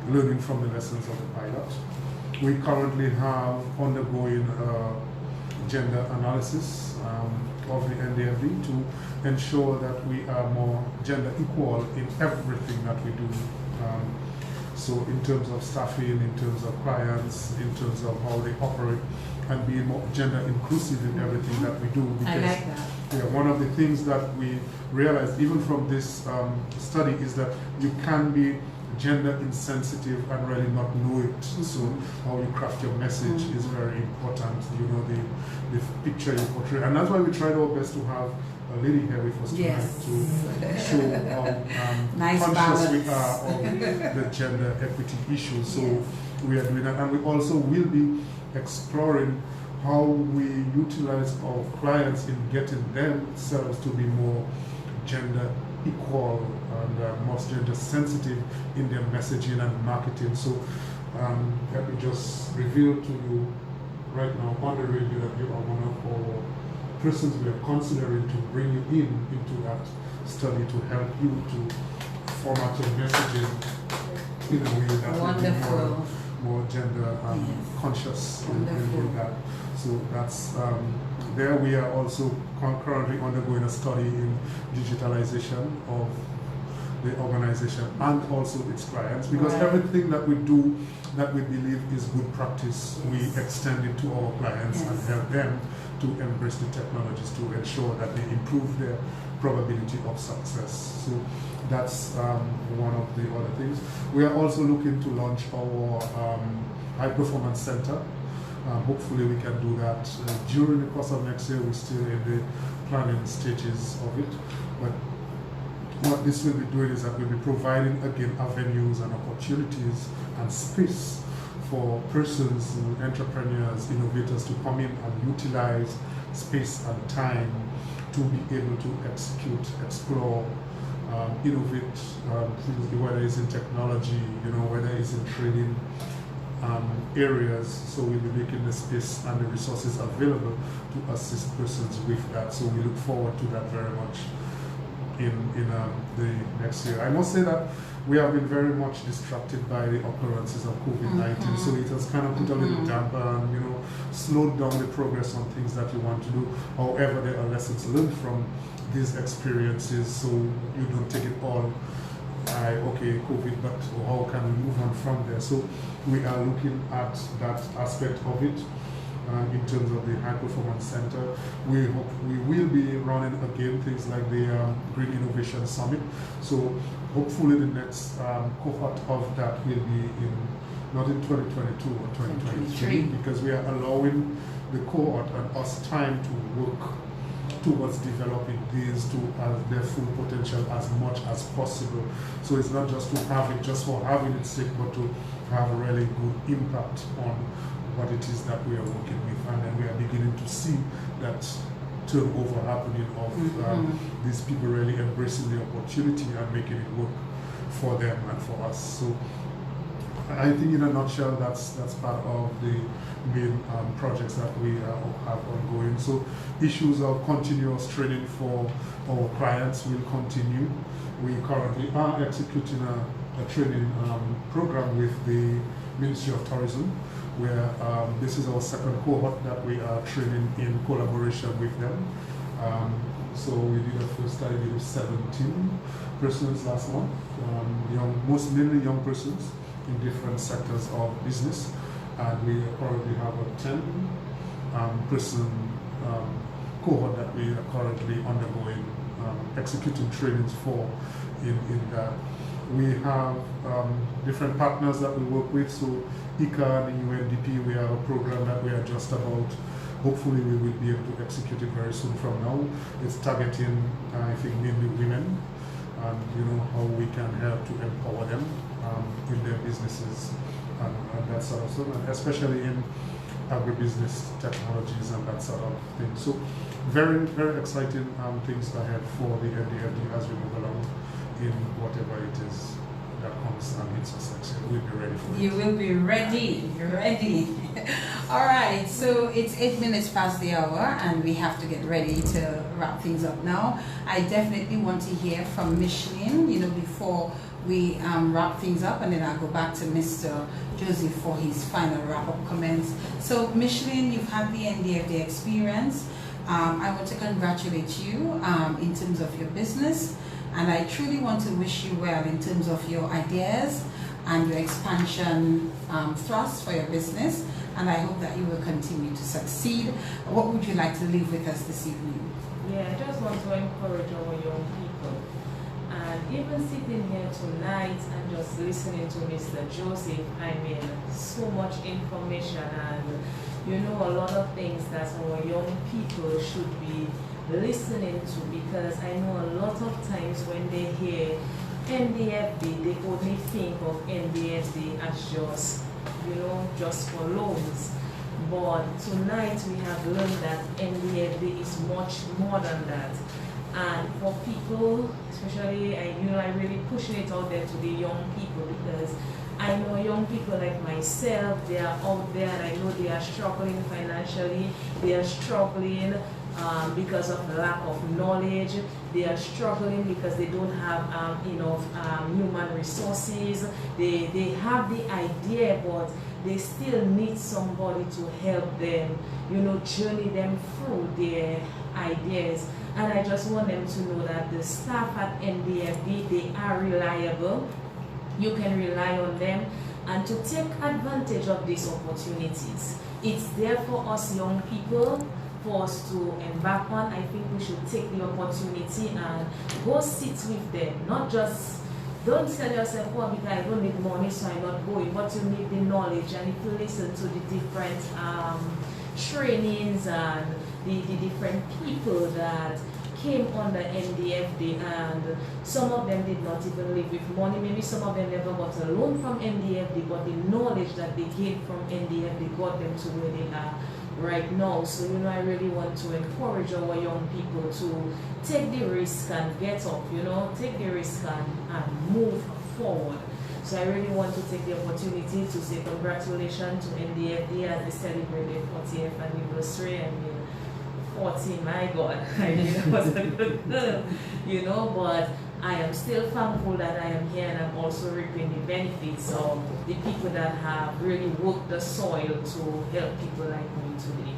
learning from the lessons of the pilot. We currently have undergoing gender analysis of the NDFD to ensure that we are more gender equal in everything that we do. So in terms of staffing, in terms of clients, in terms of how they operate, and be more gender inclusive in everything that we do. Because, I like that. Yeah, one of the things that we realized even from this study is that you can be gender insensitive and really not know it. So how you craft your message is very important. You know, the picture you portray, and that's why we tried our best to have a lady here with us tonight to show how nice conscious balance. we are of the gender equity issue. So we are doing that, and we also will be exploring how we utilize our clients in getting themselves to be more gender equal and more gender sensitive in their messaging and marketing. So let me just reveal to you right now on the radio that you are one of our persons we are considering to bring you into that study to help you to format your messaging in a way that will be more gender conscious in that. So that's there. We are also currently undergoing a study in digitalization of the organization and also its clients, because everything that we do that we believe is good practice, we extend it to our clients and help them to embrace the technologies to ensure that they improve their probability of success. So that's one of the other things. We are also looking to launch our high performance center. Hopefully we can do that during the course of next year. We're still in the planning stages of it, but what this will be doing is that we'll be providing again avenues and opportunities and space for persons, entrepreneurs, innovators to come in and utilize space and time to be able to execute, explore, innovate, whether it's in technology, whether it's in training, areas, so we'll be making the space and the resources available to assist persons with that. So we look forward to that very much in the next year. I must say that we have been very much distracted by the occurrences of COVID-19, so it has kind of put a little damper and, you know, slowed down the progress on things that we want to do. However, there are lessons learned from these experiences, so you don't take it all okay, COVID, but how can we move on from there? So we are looking at that aspect of it in terms of the High Performance Center. We hope we will be running again things like the Green Innovation Summit. So hopefully the next cohort of that will be not in 2022 or 2023, because we are allowing the cohort and us time to work towards developing these to their full potential as much as possible. So it's not just to have it just for having its sake, but to have a really good impact on what it is that we are working with. And then we are beginning to see that turnover happening of these people really embracing the opportunity and making it work for them and for us. So I think in a nutshell, that's part of the main projects that we have ongoing. So issues of continuous training for our clients will continue. We currently are executing a training program with the Ministry of Tourism, where this is our second cohort that we are training in collaboration with them. So we did a first time with 17 persons last month, mainly young persons in different sectors of business, and we currently have a 10 person cohort that we are currently undergoing executing trainings for in that. We have different partners that we work with, so ICA and the UNDP, we have a program that we are just about. Hopefully we will be able to execute it very soon from now. It's targeting, I think, mainly women, and you know how we can help to empower them in their businesses and that sort of stuff, and especially in agribusiness technologies and that sort of thing. So very, very exciting things ahead for the NDFD as we move along in whatever it is that comes and hits us next year. We'll be ready for it. You will be ready. You're ready. All right, so it's 8 minutes past the hour and we have to get ready to wrap things up now. I definitely want to hear from Micheline, you know, before we wrap things up, and then I'll go back to Mr. Joseph for his final wrap-up comments. So Micheline, you've had the NDFD experience. I want to congratulate you in terms of your business, and I truly want to wish you well in terms of your ideas and your expansion thrust for your business, and I hope that you will continue to succeed. What would you like to leave with us this evening? Yeah, I just want to encourage our young people, and even sitting here tonight and just listening to Mr. Joseph, I mean, so much information and you know a lot of things that our young people should be listening to, because I know a lot of times when they hear NDFD, they only think of NDFD as just, you know, just for loans. But tonight we have learned that NDFD is much more than that. And for people, especially, I really pushing it out there to the young people, because I know young people like myself, they are out there and I know they are struggling financially, they are struggling because of lack of knowledge, they are struggling because they don't have enough human resources, they have the idea but they still need somebody to help them, you know, journey them through their ideas. And I just want them to know that the staff at NDFD, they are reliable. You can rely on them, and to take advantage of these opportunities. It's there for us young people, for us to embark on. I think we should take the opportunity and go sit with them, not just, don't tell yourself, oh, because I don't need money so I'm not going, but you need the knowledge. And if you listen to the different trainings and the different people that came under NDFD, and some of them did not even live with money, maybe some of them never got a loan from NDFD, but the knowledge that they gained from NDFD got them to where they are right now. So you know, I really want to encourage our young people to take the risk and get up, you know, take the risk and move forward. So I really want to take the opportunity to say congratulations to NDFD as they celebrate their 40th anniversary. I mean, 40, my God, I mean, that was a good girl, you know, but I am still thankful that I am here, and I'm also reaping the benefits of the people that have really worked the soil to help people like me today.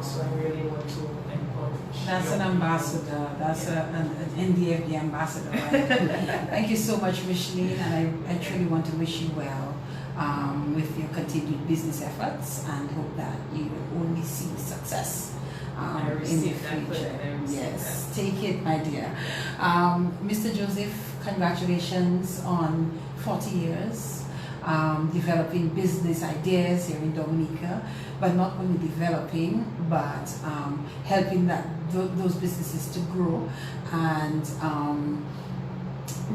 So I really want to encourage. That's an ambassador. That's an NDFD ambassador. Right? Thank you so much, Micheline, and I truly want to wish you well with your continued business efforts, and hope that you will only see success in the future. Yes, take it, my dear. Mr. Joseph, congratulations on 40 years. Developing business ideas here in Dominica, but not only developing, but helping those businesses to grow and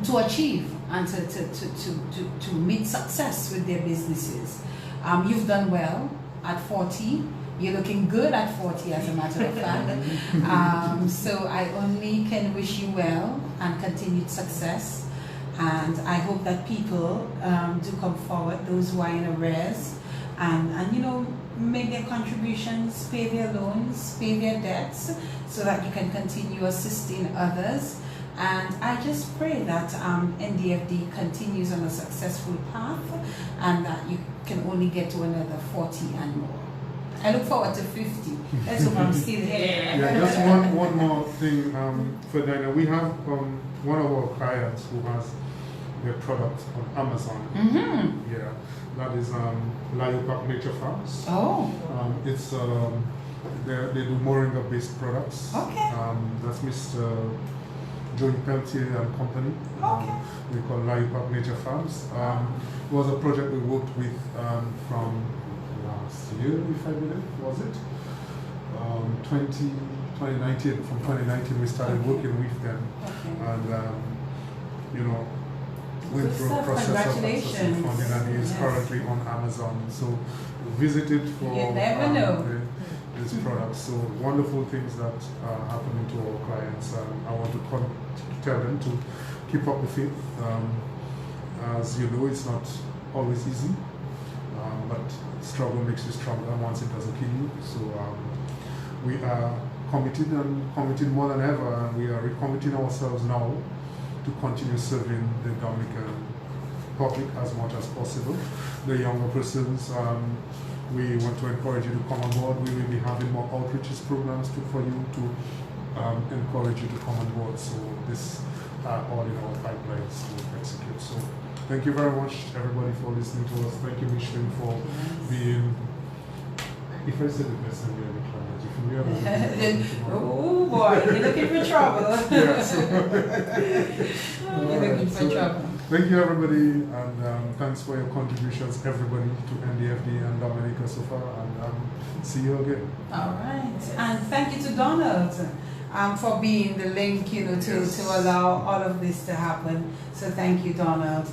to achieve and to meet success with their businesses. You've done well at 40. You're looking good at 40, as a matter of fact. So I only can wish you well and continued success. And I hope that people do come forward, those who are in arrears, and you know, make their contributions, pay their loans, pay their debts, so that you can continue assisting others. And I just pray that NDFD continues on a successful path, and that you can only get to another 40 and more. I look forward to 50. Let's hope I'm still here. Yeah, just one more thing for Dinah. We have one of our clients who has their product on Amazon. Mm-hmm. Yeah, that is Darroux Nature Farms. Oh. It's they do moringa-based products. Okay. That's Mr. Joey Peltier and Company. Okay. We call Darroux Nature Farms. It was a project we worked with from last year, if I believe, was it? 2019. From 2019, we started working with them, and you know, went through a process of accessing funding, and he is currently on Amazon. So visit it for you never know. This product. So wonderful things that are happening to our clients, and I want to tell them to keep up the faith. As you know, it's not always easy, but struggle makes you stronger once it doesn't kill you. So we are committed, and committed more than ever, and we are recommitting ourselves now to continue serving the Dominican public as much as possible. The younger persons, we want to encourage you to come on board. We will be having more outreaches programs for you to encourage you to come on board. So this are all in our pipelines to execute. So thank you very much, everybody, for listening to us. Thank you, Micheline, for being, if I said the best, I'm going to be oh boy, you're looking for trouble. Yeah, so you're looking for trouble. Thank you, everybody, and thanks for your contributions, everybody, to NDFD and Dominica so far, and see you again. All right, and thank you to Donald for being the link, you know, to allow all of this to happen. So thank you, Donald.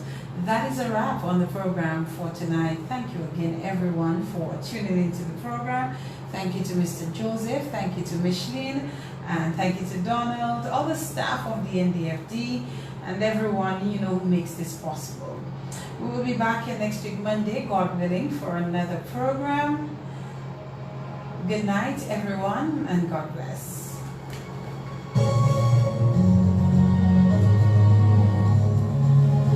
That is a wrap on the program for tonight. Thank you again, everyone, for tuning into the program. Thank you to Mr. Joseph, thank you to Micheline, and thank you to Donald, all the staff of the NDFD, and everyone, you know, who makes this possible. We will be back here next week, Monday, God willing, for another program. Good night, everyone, and God bless.